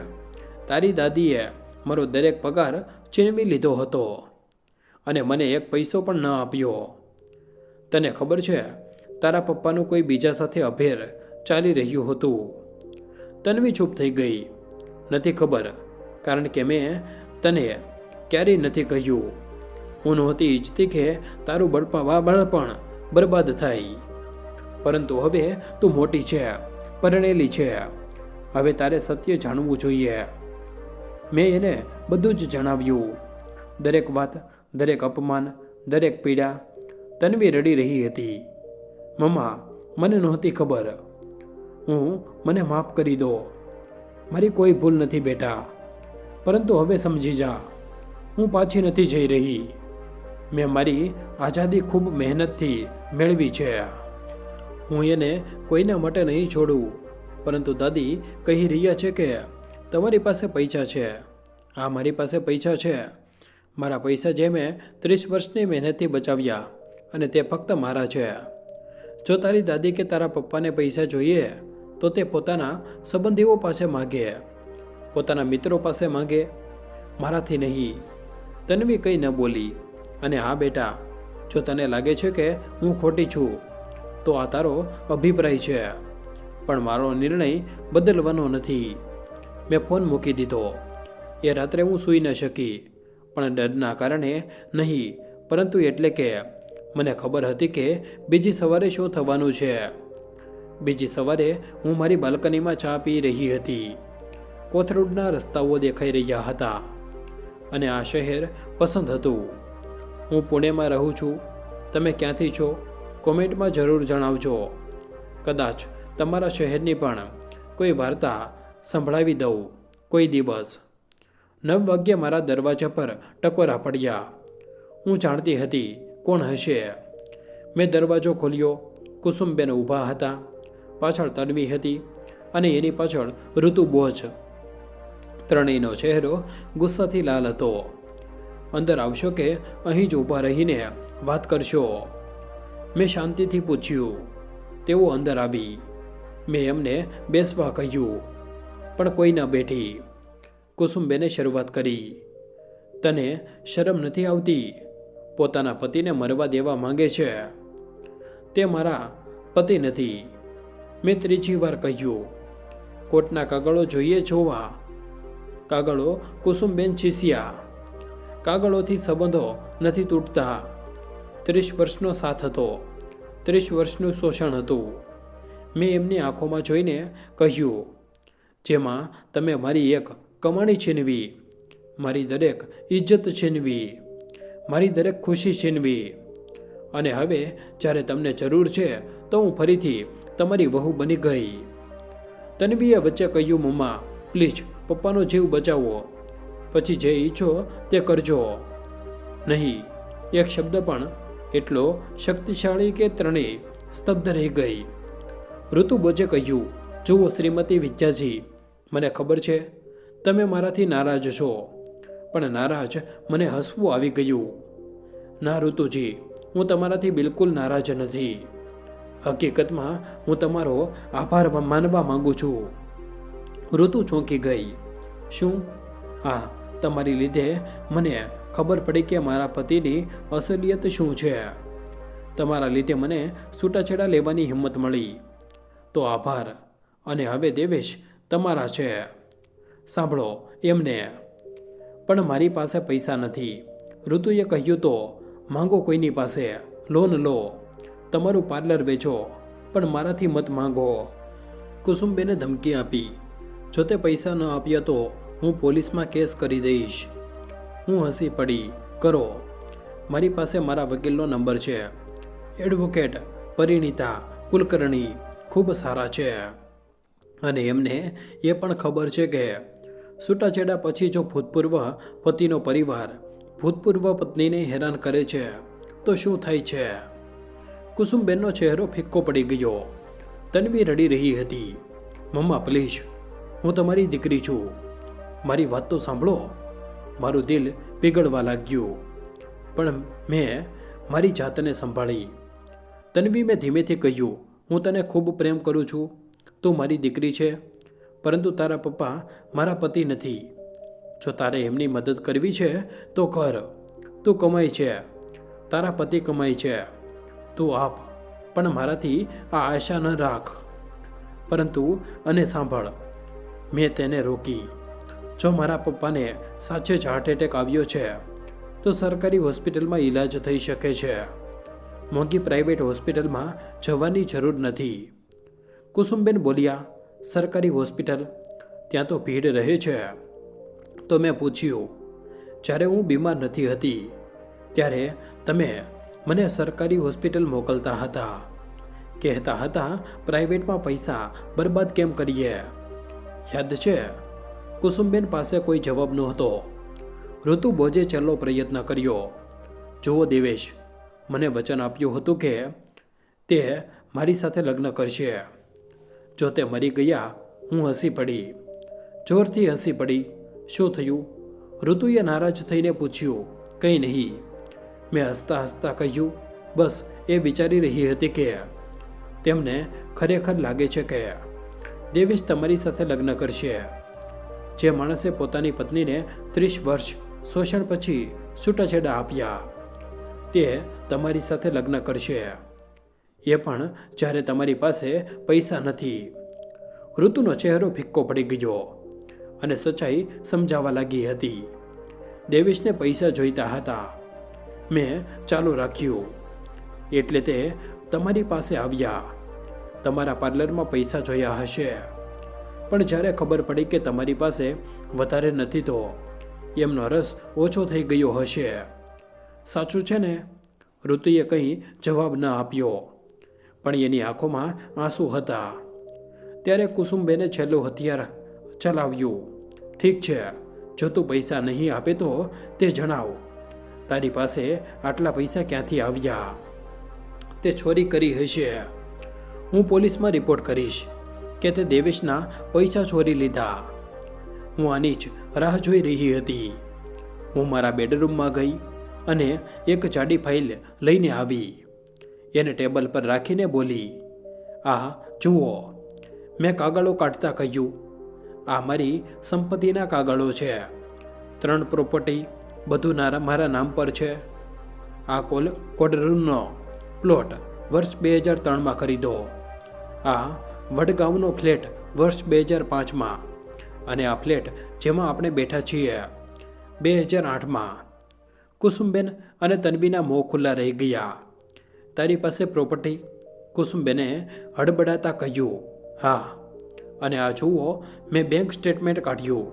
તારી દાદીએ મારો દરેક પગાર છીનવી લીધો હતો અને મને 1 પૈસો પણ ન આપ્યો? તને ખબર છે તારા પપ્પાનું કોઈ બીજા સાથે અફેર ચાલી રહ્યું હતું? તન્વી ચૂપ થઈ ગઈ. નથી ખબર, કારણ કે મેં તને ક્યારેય નથી કહ્યું. હું નહોતી ઈચ્છતી કે તારું બાળપણ બરબાદ થાય. પરંતુ હવે તું મોટી છે, પરણેલી છે. હવે તારે સત્ય જાણવું જોઈએ. મેં એને બધું જ જણાવ્યું. દરેક વાત, દરેક અપમાન, દરેક પીડા. તન્વી રડી રહી હતી. મમ્મા, મને નહોતી ખબર. મને માફ કરી દો. મારી કોઈ ભૂલ નથી બેટા. પરંતુ હવે સમજી જા, હું પાછી નથી જઈ રહી. મેં મારી આઝાદી ખૂબ મહેનતથી મેળવી છે. હું એને કોઈના માટે નહીં છોડું. પરંતુ દાદી કહી રહ્યા છે કે તમારી પાસે પૈસા છે. હા, મારી પાસે પૈસા છે. મારા પૈસા જે મેં 30 વર્ષની મહેનતથી બચાવ્યા, અને તે ફક્ત મારા છે. જો તારી દાદી કે તારા પપ્પાને પૈસા જોઈએ તો તે પોતાના સંબંધીઓ પાસે માગે, પોતાના મિત્રો પાસે માગે, મારાથી નહીં. તન્વી કંઈ ન બોલી. અને હા બેટા, જો તને લાગે છે કે હું ખોટી છું તો આ તારો અભિપ્રાય છે, પણ મારો નિર્ણય બદલવાનો નથી. મેં ફોન મૂકી દીધો. એ રાત્રે હું સૂઈ ન શકી, પણ ડરના કારણે નહીં, પરંતુ એટલે કે મને ખબર હતી કે બીજી સવારે શું થવાનું છે. બીજી સવારે હું મારી બાલ્કનીમાં ચા પી રહી હતી. કોથરૂડના રસ્તાઓ દેખાઈ રહ્યા હતા અને આ શહેર પસંદ હતું. હું પુણેમાં રહું છું. તમે ક્યાંથી છો? કોમેન્ટમાં જરૂર જણાવજો. કદાચ તમારા શહેરની પણ કોઈ વાર્તા સંભળાવી દઉં કોઈ દિવસ. 9 વાગ્યે મારા દરવાજા પર ટકોરા પડ્યા. હું જાણતી હતી કોણ હશે. મેં દરવાજો ખોલ્યો. કુસુમબેન ઊભા હતા. પાછળ તન્વી હતી અને એની પાછળ ઋતુ બોજ. ત્રણેયનો ચહેરો ગુસ્સાથી લાલ હતો. અંદર આવશો કે અહીં જ ઊભા રહીને વાત કરશો? મેં શાંતિથી પૂછ્યું. તેઓ અંદર આવી. મેં એમને બેસવા કહ્યું, પણ કોઈ ન બેઠી. કુસુમબેને શરૂઆત કરી. તને શરમ નથી આવતી? પોતાના પતિને મરવા દેવા માંગે છે. તે મારા પતિ નથી. મેં ત્રીજી વાર કહ્યું. કોર્ટના કાગળો જોઈએ જોવા. કાગળો? કુસુમબેન ચીસ્યા. કાગળોથી સંબંધો નથી તૂટતા. 30 વર્ષનો સાથ હતો, 30 વર્ષનું શોષણ હતું. મેં એમની આંખોમાં જોઈને કહ્યું, જેમાં તમે મારી એક કમાણી છીનવી, મારી દરેક ઇજ્જત છીનવી, મારી દરેક ખુશી છીનવી, અને હવે જ્યારે તમને જરૂર છે તો હું ફરીથી તમારી વહુ બની ગઈ. તન્વીએ વચ્ચે કહ્યું, મમ્મા પ્લીઝ પપ્પાનો જીવ બચાવો, પછી જે ઈચ્છો તે કરજો. નહીં, એક શબ્દ પણ એટલો શક્તિશાળી કે ત્રણેય સ્તબ્ધ રહી ગઈ. ઋતુબોજે કહ્યું, જુઓ શ્રીમતી વિદ્યાજી, મને ખબર છે તમે મારાથી નારાજ છો, પણ નારાજ મને હસવું આવી ગયું. ના ઋતુજી, હું તમારાથી બિલકુલ નારાજ નથી. હકીકતમાં હું તમારો આભાર માનવા માંગુ છું. ઋતુ ચોંકી ગઈ. શું? હા, તમારી લીધે મને ખબર પડી કે મારા પતિની અસલિયત શું છે. તમારા લીધે મને છૂટાછેડા લેવાની હિંમત મળી. તો આભાર. અને હવે દેવેશ તમારા છે. સાંભળો એમને. પણ મારી પાસે પૈસા નથી. ઋતુએ કહ્યું, તો માંગો કોઈની પાસે, લોન લો, તમારું પાર્લર વેચો, પણ મારાથી મત માંગો. કુસુમબેને ધમકી આપી, જો તે પૈસા ન આપ્યા તો હું પોલીસમાં કેસ કરી દઈશ. હું હસી પડી. કરો. મારી પાસે મારા વકીલનો નંબર છે. એડવોકેટ પરિણીતા કુલકર્ણી ખૂબ સારા છે. અને એમને એ પણ ખબર છે કે છૂટાછેડા પછી જો ભૂતપૂર્વ પતિનો પરિવાર ભૂતપૂર્વ પત્નીને હેરાન કરે છે તો શું થાય છે. કુસુમબેનનો ચહેરો ફિક્કો પડી ગયો. તન્વી રડી રહી હતી. મમ્મા પ્લીઝ, હું તમારી દીકરી છું, મારી વાત તો સાંભળો. મારું દિલ પીગળવા લાગ્યું, પણ મેં મારી જાતને સંભાળી. તન્વી, મેં ધીમેથી કહ્યું, હું તને ખૂબ પ્રેમ કરું છું, તું મારી દીકરી છે, પરંતુ તારા પપ્પા મારા પતિ નથી. જો તારે એમની મદદ કરવી છે તો કર. તું કમાય છે, તારા પતિ કમાય છે, તું આપ, પણ મારાથી આ આશા ન રાખ. પરંતુ અને સાંભળ, મેં તેને રોકી. જો મારા પપ્પાને સાચે જ હાર્ટ એટેક આવ્યો છે તો સરકારી હોસ્પિટલમાં ઈલાજ થઈ શકે છે. મોંઘી પ્રાઇવેટ હોસ્પિટલમાં જવાની જરૂર નથી. કુસુમબેન બોલ્યા, સરકારી હોસ્પિટલ? ત્યાં તો ભીડ રહે છે. તો મેં પૂછ્યું, જ્યારે હું બીમાર નથી હતી ત્યારે તમે મને સરકારી હોસ્પિટલ મોકલતા હતા, કહેતા હતા પ્રાઇવેટમાં પૈસા બરબાદ કેમ કરીએ, યાદ છે? કુસુમબેન પાસે કોઈ જવાબ નહોતો. ઋતુબોજે છેલ્લો પ્રયત્ન કર્યો. જુઓ દેવેશ, મને વચન આપ્યું હતું કે તે મારી સાથે લગ્ન કરશે. જો તે મરી ગયા. હું હસી પડી, જોરથી હસી પડી. શું થયું? ઋતુએ નારાજ થઈને પૂછ્યું. કંઈ નહીં. મેં હસતા હસતા કહ્યું, બસ એ વિચારી રહી હતી કે તેમને ખરેખર લાગે છે કે દેવેશ તમારી સાથે લગ્ન કરશે. જે માણસે પોતાની પત્નીને 30 વર્ષ શોષણ પછી છૂટાછેડા આપ્યા, તે તમારી સાથે લગ્ન કરશે, એ પણ જ્યારે તમારી પાસે પૈસા નથી. ઋતુનો ચહેરો ફિક્કો પડી ગયો અને સચ્ચાઈ સમજાવા લાગી હતી. દેવેશને પૈસા જોઈતા હતા. મેં ચાલુ રાખ્યું, એટલે તે તમારી પાસે આવ્યા. તમારા પાર્લરમાં પૈસા જોયા હશે, પણ જ્યારે ખબર પડી કે તમારી પાસે વધારે નથી તો એમનો રસ ઓછો થઈ ગયો હશે. સાચું છે ને? ઋતુએ કંઈ જવાબ ન આપ્યો, પણ એની આંખોમાં આંસુ હતા. ત્યારે કુસુમબેને છેલ્લું હથિયાર ચલાવ્યું. ઠીક છે, જો તું પૈસા નહીં આપે તો તે જણાવ. તારી પાસે આટલા પૈસા ક્યાંથી આવ્યા? તે ચોરી કરી હશે. હું પોલીસમાં રિપોર્ટ કરીશ કે તે દેવેશના પૈસા ચોરી લીધા. હું આની જ રાહ જોઈ રહી હતી. હું મારા બેડરૂમમાં ગઈ અને એક જાડી ફાઇલ લઈને આવી. એને ટેબલ પર રાખીને બોલી, આ જુઓ. મેં કાગળો કાઢતા કહ્યું, આ મારી સંપત્તિના કાગળો છે. 3 પ્રોપર્ટી, બધું મારા નામ પર છે. આ કોડરૂમનો પ્લોટ વર્ષ 2003માં ખરીદો. આ વડગાંવનો ફ્લેટ વર્ષ 2005માં. અને આ ફ્લેટ જેમાં આપણે બેઠા છીએ 2008માં. કુસુમબેન અને તન્વીના મોં ખુલ્લા રહી ગયા. તારી પાસે પ્રોપર્ટી? કુસુમબેને હડબડાતા કહ્યું, હા. અને આ જુઓ, મેં બેંક સ્ટેટમેન્ટ કાઢ્યું.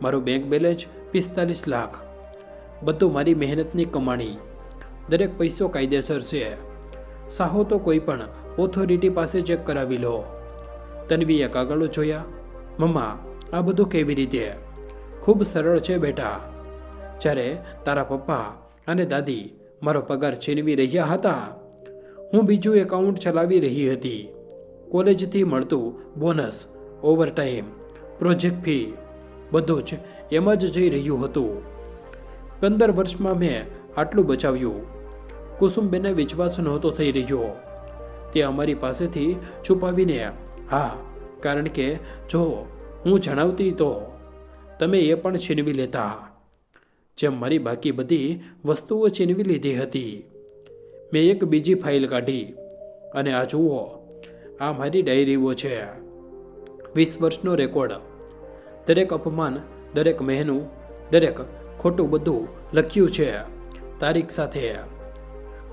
મારું બેંક બેલેન્સ 45 લાખ. બધું મારી મહેનતની કમાણી. દરેક પૈસો કાયદેસર છે. સાહો તો કોઈ પણ ઓથોરિટી પાસે ચેક કરાવી લો. તન્વીએ કાગળો જોયા. મમ્મા, આ બધું કેવી રીતે? ખૂબ સરળ છે બેટા. જ્યારે તારા પપ્પા અને દાદી મારો પગાર છીનવી રહ્યા હતા, હું બીજું એકાઉન્ટ ચલાવી રહી હતી. કોલેજથી મળતું બોનસ, ઓવરટાઈમ, પ્રોજેક્ટ ફી બધું જ એમાં જ જઈ રહ્યું હતું. 15 વર્ષમાં મેં આટલું બચાવ્યું. કુસુમબેનને વિશ્વાસ નહોતો થઈ રહ્યો. તે અમારી પાસેથી છુપાવીને, હા, કારણ કે જો હું જણાવતી તો તમે એ પણ છીનવી લેતા, જેમ મારી બાકી બધી વસ્તુઓ છીનવી લીધી હતી. મેં એક બીજી ફાઇલ કાઢી અને આ જુઓ, આ મારી ડાયરીઓ છે. 20 વર્ષનો રેકોર્ડ. દરેક અપમાન, દરેક મહેનું, દરેક ખોટું બધું લખ્યું છે, તારીખ સાથે.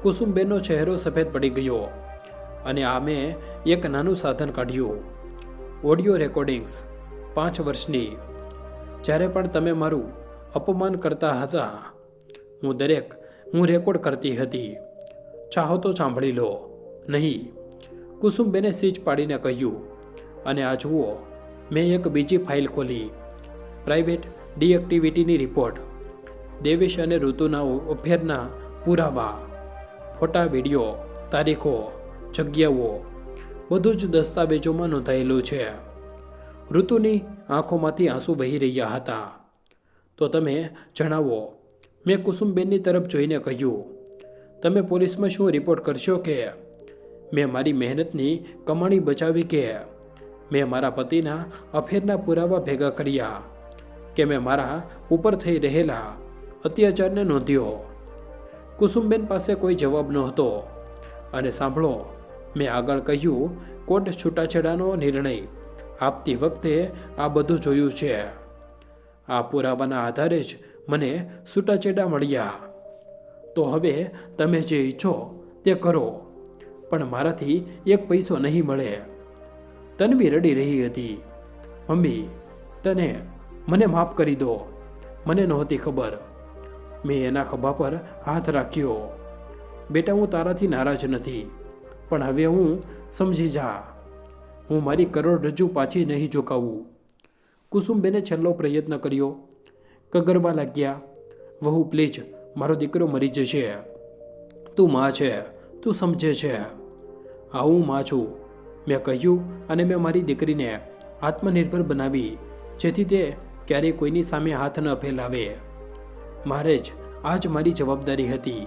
કુસુમબેનનો ચહેરો સફેદ પડી ગયો. અને આ મેં એક નાનું સાધન કાઢ્યું. ઓડિયો રેકોર્ડિંગ્સ 5 વર્ષની. જ્યારે પણ તમે મારું અપમાન કરતા હતા, હું રેકોર્ડ કરતી હતી. ચાહો તો સાંભળી લો. નહીં, કુસુમબેને સ્વિચ પાડીને કહ્યું. અને આ જુઓ, મેં એક બીજી ફાઇલ ખોલી. Private ડીએક્ટિવિટીની report. દેવેશ અને ઋતુના અફેરના પુરાવા, ફોટા, વિડીયો, તારીખો, જગ્યાઓ, બધું જ દસ્તાવેજોમાં નોંધાયેલું છે. ઋતુની આંખોમાંથી આંસુ વહી રહ્યા હતા. તો તમે જણાવો. મેં કુસુમબેનની તરફ જોઈને કહ્યું, તમે પોલીસમાં શું રિપોર્ટ કરશો કે મેં મારી મહેનતની કમાણી બચાવી, કે મેં મારા પતિના અફેરના પુરાવા ભેગા કર્યા, કે મેં મારા ઉપર થઈ રહેલા અત્યાચારને નોંધ્યો? કુસુમબેન પાસે કોઈ જવાબ નહોતો. અને સાંભળો, મેં આગળ કહ્યું, કોર્ટ છૂટાછેડાનો નિર્ણય આપતી વખતે આ બધું જોયું છે. આ પુરાવાના આધારે જ મને છૂટાછેડા મળ્યા. તો હવે તમે જે ઈચ્છો તે કરો, પણ મારાથી 1 પૈસો નહીં મળે. તન્વી રડી રહી હતી. મમ્મી, મને માફ કરી દો. મને નહોતી ખબર. મેં એના ખભા પર હાથ રાખ્યો. બેટા, હું તારાથી નારાજ નથી, પણ હવે હું સમજી જા. હું મારી કરોડરજ્જુ પાછી નહીં ચૂકવું. કુસુમબેને છેલ્લો પ્રયત્ન કર્યો. કગરવા લાગ્યા. વહુ, પ્લીઝ, મારો દીકરો મરી જશે. તું માં છે, તું સમજે છે. હા, હું માં છું, મેં કહ્યું. અને મેં મારી દીકરીને આત્મનિર્ભર બનાવી, જેથી તે ક્યારેય કોઈની સામે હાથ ન ફેલાવે. મારે જ આ જ મારી જવાબદારી હતી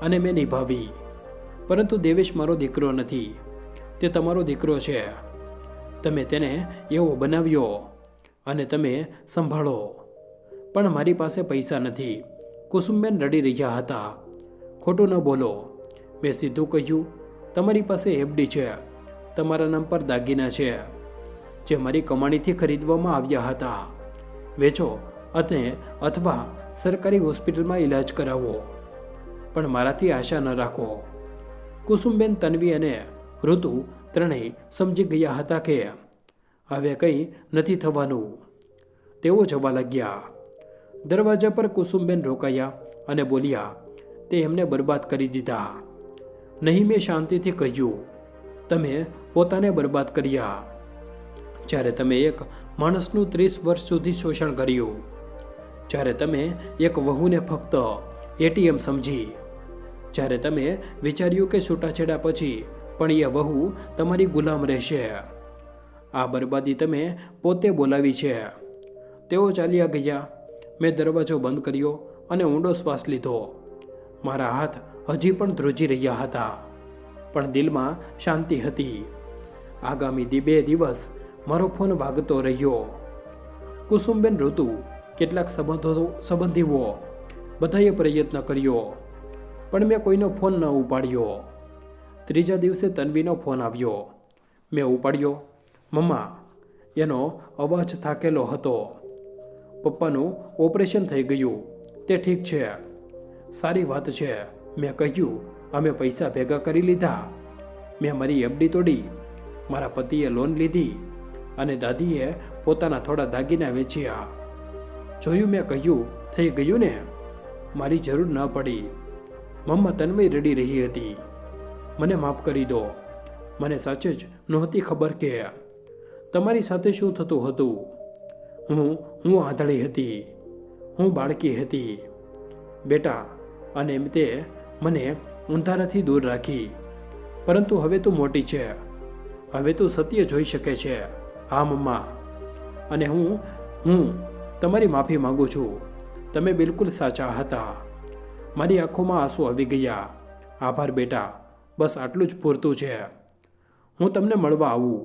અને મેં નિભાવી. પરંતુ દેવેશ મારો દીકરો નથી, તે તમારો દીકરો છે. તમે તેને એવો બનાવ્યો અને તમે સંભાળો. પણ મારી પાસે પૈસા નથી. કુસુમબેન રડી રહ્યા હતા. ખોટું ન બોલો. મેં સીધું કહ્યું, તમારી પાસે એફડી છે, તમારા નામ પર દાગીના છે, જે મારી કમાણીથી ખરીદવામાં આવ્યા હતા. વેચો અથવા સરકારી હોસ્પિટલમાં ઈલાજ કરાવો, પણ મારાથી આશા ન રાખો. કુસુમબેન, તન્વી અને ઋતુ ત્રણેય સમજી ગયા હતા કે હવે કંઈ નથી થવાનું. તેઓ જવા લાગ્યા. દરવાજા પર કુસુમબેન રોકાયા અને બોલ્યા, તે એમને બરબાદ કરી દીધા. નહીં, મેં શાંતિથી કહ્યું, તમે પોતાને બરબાદ કર્યા. જ્યારે તમે એક માણસનું 30 વર્ષ સુધી શોષણ કર્યું, જ્યારે તમે એક વહુને ફક્ત એટીએમ સમજી, જ્યારે તમે વિચાર્યું કે છૂટાછેડા પછી પણ એ વહુ તમારી ગુલામ રહેશે. આ બરબાદી તમે પોતે બોલાવી છે. તેઓ ચાલ્યા ગયા. મેં દરવાજો બંધ કર્યો અને ઊંડો શ્વાસ લીધો. મારા હાથ હજી પણ ધ્રુજી રહ્યા હતા. પણ દિલમાં શાંતિ હતી. આગામી 2 દિવસ મારો ફોન વાગતો રહ્યો. કુસુમબેન, ઋતુ, કેટલાક સંબંધીઓ બધાએ પ્રયત્ન કર્યો, પણ મેં કોઈનો ફોન ન ઉપાડ્યો. 3જા દિવસે તન્વીનો ફોન આવ્યો. મેં ઉપાડ્યો. મમ્મા, એનો અવાજ થાકેલો હતો. પપ્પાનું ઓપરેશન થઈ ગયું, તે ઠીક છે. સારી વાત છે. મેં કહ્યું, અમે પૈસા ભેગા કરી લીધા. મેં મારી એફડી તોડી, મારા પતિએ લોન લીધી અને દાદીએ પોતાના થોડા દાગીના વેચ્યા. જોયું? મેં કહ્યું, થઈ ગયું ને, મારી જરૂર ન પડી. મમ્મા તન્મય રડી રહી હતી. મને માફ કરી દો. મને સાચે જ નહોતી ખબર કે તમારી સાથે શું થતું હતું. હું આંધળી હતી, હું બાળકી હતી બેટા, અને તે મને અંધારાથી દૂર રાખી. પરંતુ હવે તું મોટી છે, હવે તું સત્ય જોઈ શકે છે. હા મમ્મા, અને હું તમારી માફી માંગુ છું. તમે બિલકુલ સાચા હતા. મારી આંખોમાં આંસુ આવી ગયા. આભાર બેટા, બસ આટલું જ પૂરતું છે. હું તમને મળવા આવું.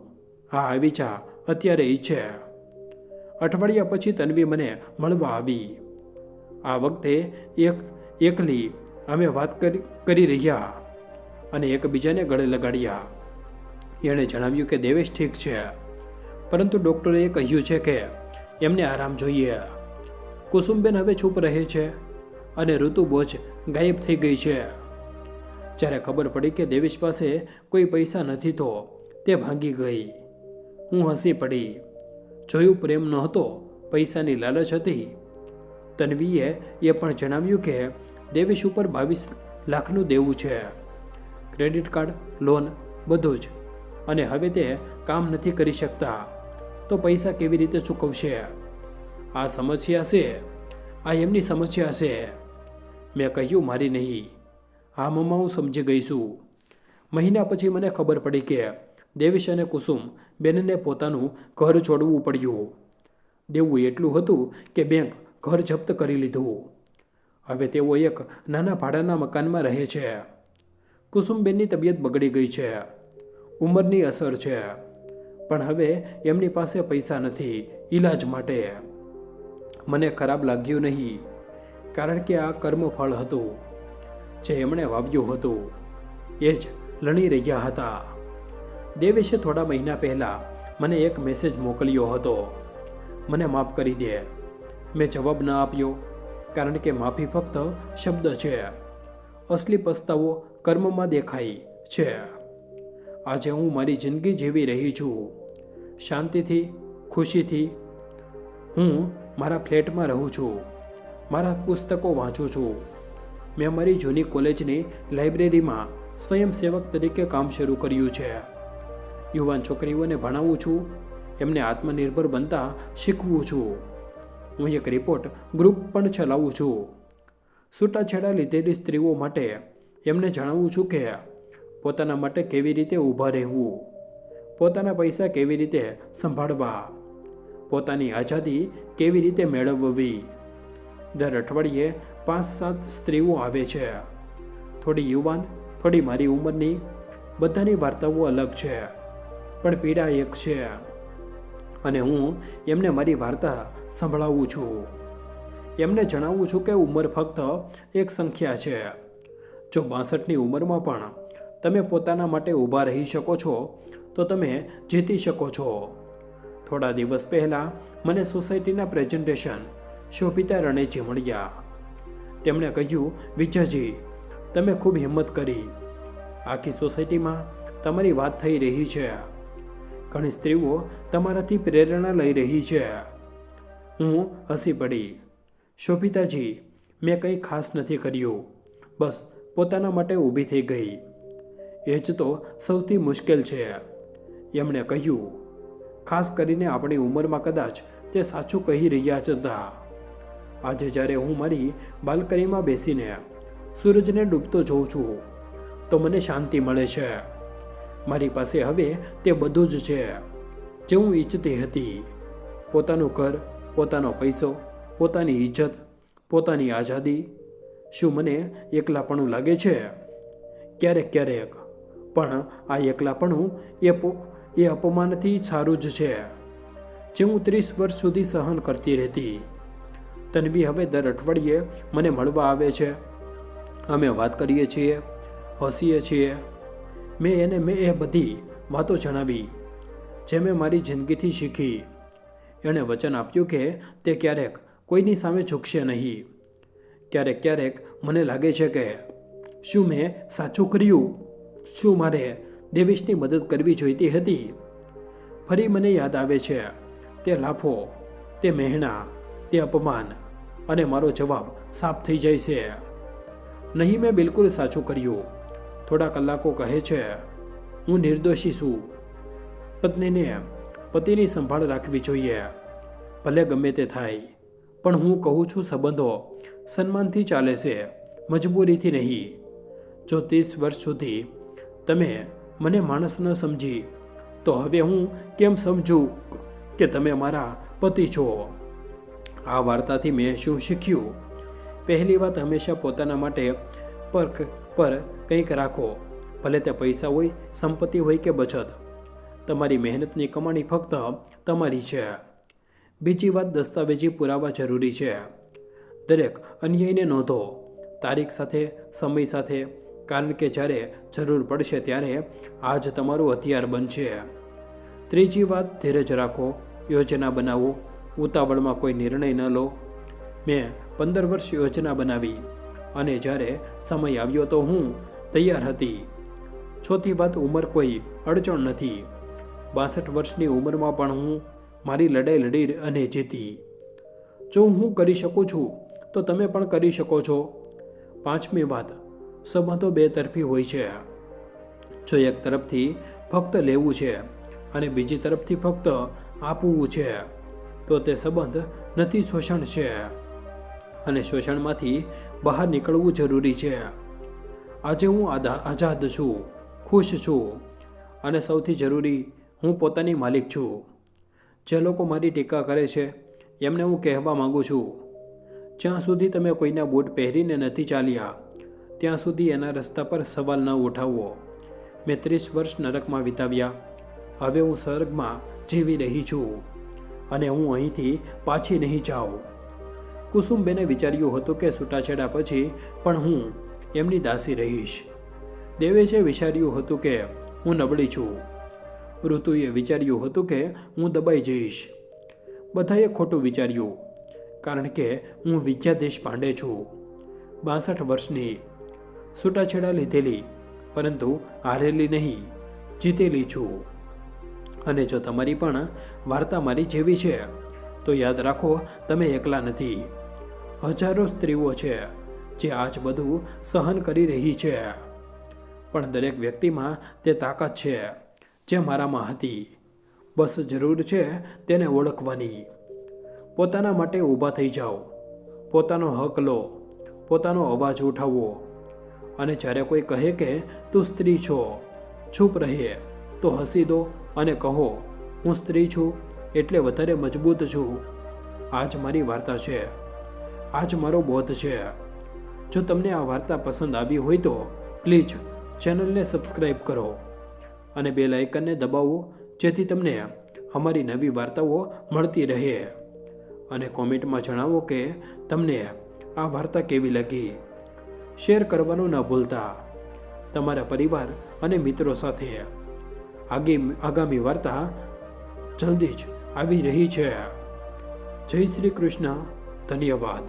હા, આવી જા, અત્યારે ઈચ્છે. અઠવાડિયા પછી તન્વી મને મળવા આવી. આ વખતે એકલી અમે વાત કરી રહ્યા અને એકબીજાને ગળે લગાડ્યા. એણે જણાવ્યું કે દેવેશ ઠીક છે, પરંતુ ડૉક્ટરે કહ્યું છે કે એમને આરામ જોઈએ. કુસુમબેન હવે ચૂપ રહે છે અને ઋતુ બોજ ગાયબ થઈ ગઈ છે. જ્યારે ખબર પડી કે દેવેશ પાસે કોઈ પૈસા નથી તો તે ભાંગી ગઈ. હું હસી પડી. જોયું, પ્રેમ નહોતો, પૈસાની લાલચ હતી. તન્વીએ એ પણ જણાવ્યું કે દેવેશ ઉપર 22 લાખનું દેવું છે, ક્રેડિટ કાર્ડ, લોન, બધું જ. અને હવે તે કામ નથી કરી શકતા, તો પૈસા કેવી રીતે ચૂકવશે? આ સમસ્યા છે, આ એમની સમસ્યા છે. મેં કહ્યું, મારી નહીં. હા મમ્મા, હું સમજી ગઈ છું. મહિના પછી મને ખબર પડી કે દેવેશ અને કુસુમ બેનને પોતાનું ઘર છોડવું પડ્યું. દેવું એટલું હતું કે બેંક ઘર જપ્ત કરી લીધું. હવે તેઓ એક નાના ભાડાના મકાનમાં રહે છે. કુસુમબેનની તબિયત બગડી ગઈ છે, ઉંમરની અસર છે, પણ હવે એમની પાસે પૈસા નથી ઈલાજ માટે. મને ખરાબ લાગ્યું નહીં, કારણ કે આ કર્મફળ હતું જે એમણે વાવ્યું હતું, એ જ લણી રહ્યા હતા. દેવેશે થોડા મહિના પહેલાં મને એક મેસેજ મોકલ્યો હતો, મને માફ કરી દે. મેં જવાબ ન આપ્યો, કારણ કે માફી ફક્ત શબ્દ છે, અસલી પસ્તાવો કર્મમાં દેખાય છે. આજે હું મારી જિંદગી જીવી રહી છું, શાંતિથી, ખુશીથી. હું મારા ફ્લેટમાં રહું છું, મારા પુસ્તકો વાંચું છું. મેં મારી જૂની કોલેજની લાઇબ્રેરીમાં સ્વયંસેવક તરીકે કામ શરૂ કર્યું છે. યુવાન છોકરીઓને ભણાવું છું, એમને આત્મનિર્ભર બનતા શીખવું છું. હું એક રિપોર્ટ ગ્રુપ પણ ચલાવું છું. છૂટાછેડા લીધેલી સ્ત્રીઓ માટે એમને જણાવું છું કે પોતાના માટે કેવી રીતે ઊભા રહેવું, પોતાના પૈસા કેવી રીતે સંભાળવા, પોતાની આઝાદી કેવી રીતે મેળવવી. દર અઠવાડિયે 5-7 સ્ત્રીઓ આવે છે, થોડી યુવાન, થોડી મારી ઉંમરની. બધાની વાર્તાઓ અલગ છે, પણ પીડા એક છે, અને હું એમને મારી વાર્તા સંભળાવું છું. એમને જણાવું છું કે ઉંમર ફક્ત એક સંખ્યા છે. જો 62ની ઉંમરમાં પણ તમે પોતાના માટે ઊભા રહી શકો છો તો તમે જીતી શકો છો. થોડા દિવસ પહેલાં મને સોસાયટીના પ્રેઝન્ટેશન શોભિતા રણેજી મળ્યા. તેમણે કહ્યું, વિજયજી, તમે ખૂબ હિંમત કરી. આખી સોસાયટીમાં તમારી વાત થઈ રહી છે. ઘણી સ્ત્રીઓ તમારાથી પ્રેરણા લઈ રહી છે. હું હસી પડી. શોભિતાજી, મેં કંઈ ખાસ નથી કર્યું, બસ પોતાના માટે ઊભી થઈ ગઈ. એ જ તો સૌથી મુશ્કેલ છે. એમણે કહ્યું, ખાસ કરીને આપણી ઉંમરમાં કદાચ તે સાચું કહી રહ્યા હતા. આજે જ્યારે હું મારી બાલ્કનીમાં બેસીને સૂરજને ડૂબતો જોઉં છું તો મને શાંતિ મળે છે. મારી પાસે હવે તે બધું જ છે જે હું ઈચ્છતી હતી. પોતાનું ઘર, પોતાનો પૈસો, પોતાની ઇજ્જત, પોતાની આઝાદી. શું મને એકલાપણું લાગે છે? ક્યારેક ક્યારેક, પણ આ એકલાપણું એ અપમાનથી સારું જ છે, જે હું 30 વર્ષ સુધી સહન કરતી રહેતી. તન્વી હવે દર અઠવાડિયે મને મળવા આવે છે. અમે વાત કરીએ છીએ, હસીએ છીએ. મેં એ બધી વાતો જણાવી જે મેં મારી જિંદગીથી શીખી. એણે વચન આપ્યું કે તે ક્યારેક કોઈની સામે ઝૂકશે નહીં. ક્યારેક મને લાગે છે કે શું મેં સાચું કર્યું? શું મારે દેવેશની મદદ કરવી જોઈતી હતી? ફરી મને યાદ આવે છે તે લાફો, તે મહેણા, તે અપમાન, અને મારો જવાબ સાફ થઈ જાય છે. નહીં, મેં બિલકુલ સાચું કર્યું. થોડા કલાકો કહે છે હું નિર્દોષી છું. પત્નીને પતિની સંભાળ રાખવી જોઈએ, ભલે ગમે તે થાય. પણ હું કહું છું સંબંધો સન્માનથી ચાલે છે, મજબૂરીથી નહીં. જો 30 વર્ષ સુધી તમે મને માણસ ન સમજી, તો હવે હું કેમ સમજું કે તમે મારા પતિ છો? આ વાર્તાથી મેં શું શીખ્યું? પહેલી વાત, હંમેશા પોતાના માટે પર કંઈક રાખો, ભલે તે પૈસા હોય, સંપત્તિ હોય કે બચત. તમારી મહેનતની કમાણી ફક્ત તમારી છે. બીજી વાત, દસ્તાવેજી પુરાવા જરૂરી છે. દરેક અન્યાયને નોંધો, તારીખ સાથે, સમય સાથે, કારણ કે જ્યારે જરૂર પડશે ત્યારે આ જ તમારું હથિયાર બનશે. ત્રીજી વાત, ધીરજ રાખો, યોજના બનાવો, ઉતાવળમાં કોઈ નિર્ણય ન લો. મેં 15 વર્ષ યોજના બનાવી અને જ્યારે સમય આવ્યો તો હું તૈયાર હતી. ચોથી વાત, ઉંમર કોઈ અડચણ નથી. 62 વર્ષની ઉંમરમાં પણ હું મારી લડાઈ લડી અને જીતી. જો હું કરી શકું છું તો તમે પણ કરી શકો છો. પાંચમી વાત, સંબંધો બે તરફી હોય છે. જો એક તરફથી ફક્ત લેવું છે અને બીજી તરફથી ફક્ત આપવું છે, તો તે સંબંધ નથી, શોષણ છે. અને શોષણમાંથી બહાર નીકળવું જરૂરી છે. આજે હું આઝાદ છું, ખુશ છું, અને સૌથી જરૂરી, હું પોતાની માલિક છું. જે લોકો મારી ટીકા કરે છે એમને હું કહેવા માંગુ છું, જ્યાં સુધી તમે કોઈના બૂટ પહેરીને નથી ચાલ્યા, ત્યાં સુધી એના રસ્તા પર સવાલ ન ઉઠાવવો. મેં 30 વર્ષ નરકમાં વિતાવ્યા. હવે હું સ્વર્ગમાં જીવી રહી છું અને હું અહીંથી પાછી નહીં જાઉં. કુસુમબેને વિચાર્યું હતું કે છૂટાછેડા પછી પણ હું એમની દાસી રહીશ. દેવેશે વિચાર્યું હતું કે હું નબળી છું. ઋતુએ વિચાર્યું હતું કે હું દબાઈ જઈશ. બધાએ ખોટું વિચાર્યું, કારણ કે હું વિદ્યા દેશપાંડે છું, 62 વર્ષની, છૂટાછેડા લીધેલી, પરંતુ હારેલી નહીં, જીતેલી છું. અને જો તમારી પણ વાર્તા મારી જેવી છે તો યાદ રાખો, તમે એકલા નથી. હજારો સ્ત્રીઓ છે જે આજ બધું સહન કરી રહી છે, પણ દરેક વ્યક્તિમાં તે તાકાત છે જે મારામાં હતી. બસ જરૂર છે તેને ઓળખવાની. પોતાના માટે ઊભા થઈ જાઓ, પોતાનો હક લો, પોતાનો અવાજ ઉઠાવો. અને જ્યારે કોઈ કહે કે તું સ્ત્રી છો, ચૂપ રહે, તો હસી દો અને કહો, હું સ્ત્રી છું એટલે વધારે મજબૂત છું. આજ મારી વાર્તા છે, આજ મારો બોધ છે. જો તમને આ વાર્તા પસંદ આવી હોય તો પ્લીઝ ચેનલને સબસ્ક્રાઈબ કરો અને બેલ આઇકનને દબાવો, જેથી તમને અમારી નવી વાર્તાઓ મળતી રહે. અને કોમેન્ટમાં જણાવો કે તમને આ વાર્તા કેવી લાગી. શેર કરવાનું ન ભૂલતા. તમારા પરિવાર અને મિત્રો સાથે. આગામી વાર્તા જલ્દી જ આવી રહી છે. જય શ્રી કૃષ્ણ. ધન્યવાદ.